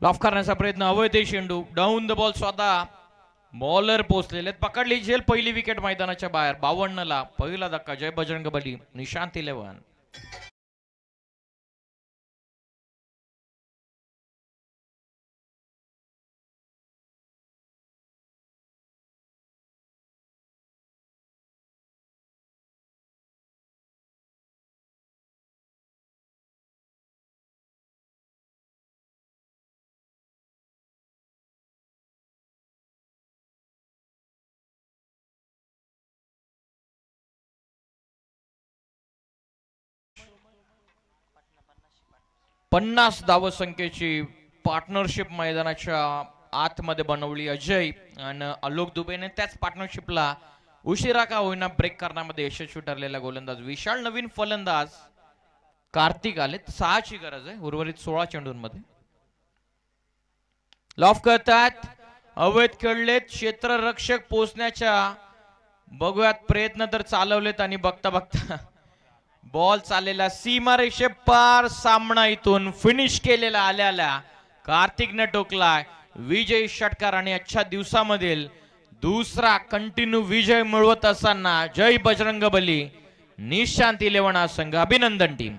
Speaker 2: लॉफ करण्याचा प्रयत्न. हवंय ते चेंडू डाऊन द बॉल. स्वतः बॉलर पोहोचलेले. पकडली झेल. पहिली विकेट मैदानाच्या बाहेर. 52 ला पहिला धक्का. जय बजरंग बली. निशांत 11. पन्नास धावसंख्येची पार्टनरशिप मैदानाच्या आतमध्ये बनवली अजय आणि आलोक दुबेने. त्याच पार्टनरशिपला उशिरा का होईना ब्रेक करण्यामध्ये यशस्वी ठरलेला गोलंदाज विशाल. नवीन फलंदाज कार्तिक आलेत. 6ची गरज आहे उर्वरित 16 चेंडूंमध्ये. लॉफ करतात. अवैध खेळलेत. क्षेत्ररक्षक पोहोचण्याच्या बघूयात प्रयत्न तर चालवलेत आणि बघता बघता बॉल चाललेला सीमारेषे पार. सामना इथून फिनिश केलेला आल्याला कार्तिकने टोकलाय. विजय षटकार आणि आजच्या दिवसामधील दुसरा कंटिन्यू विजय मिळवत असताना जय बजरंग बली निशांत 11 संघ. अभिनंदन टीम.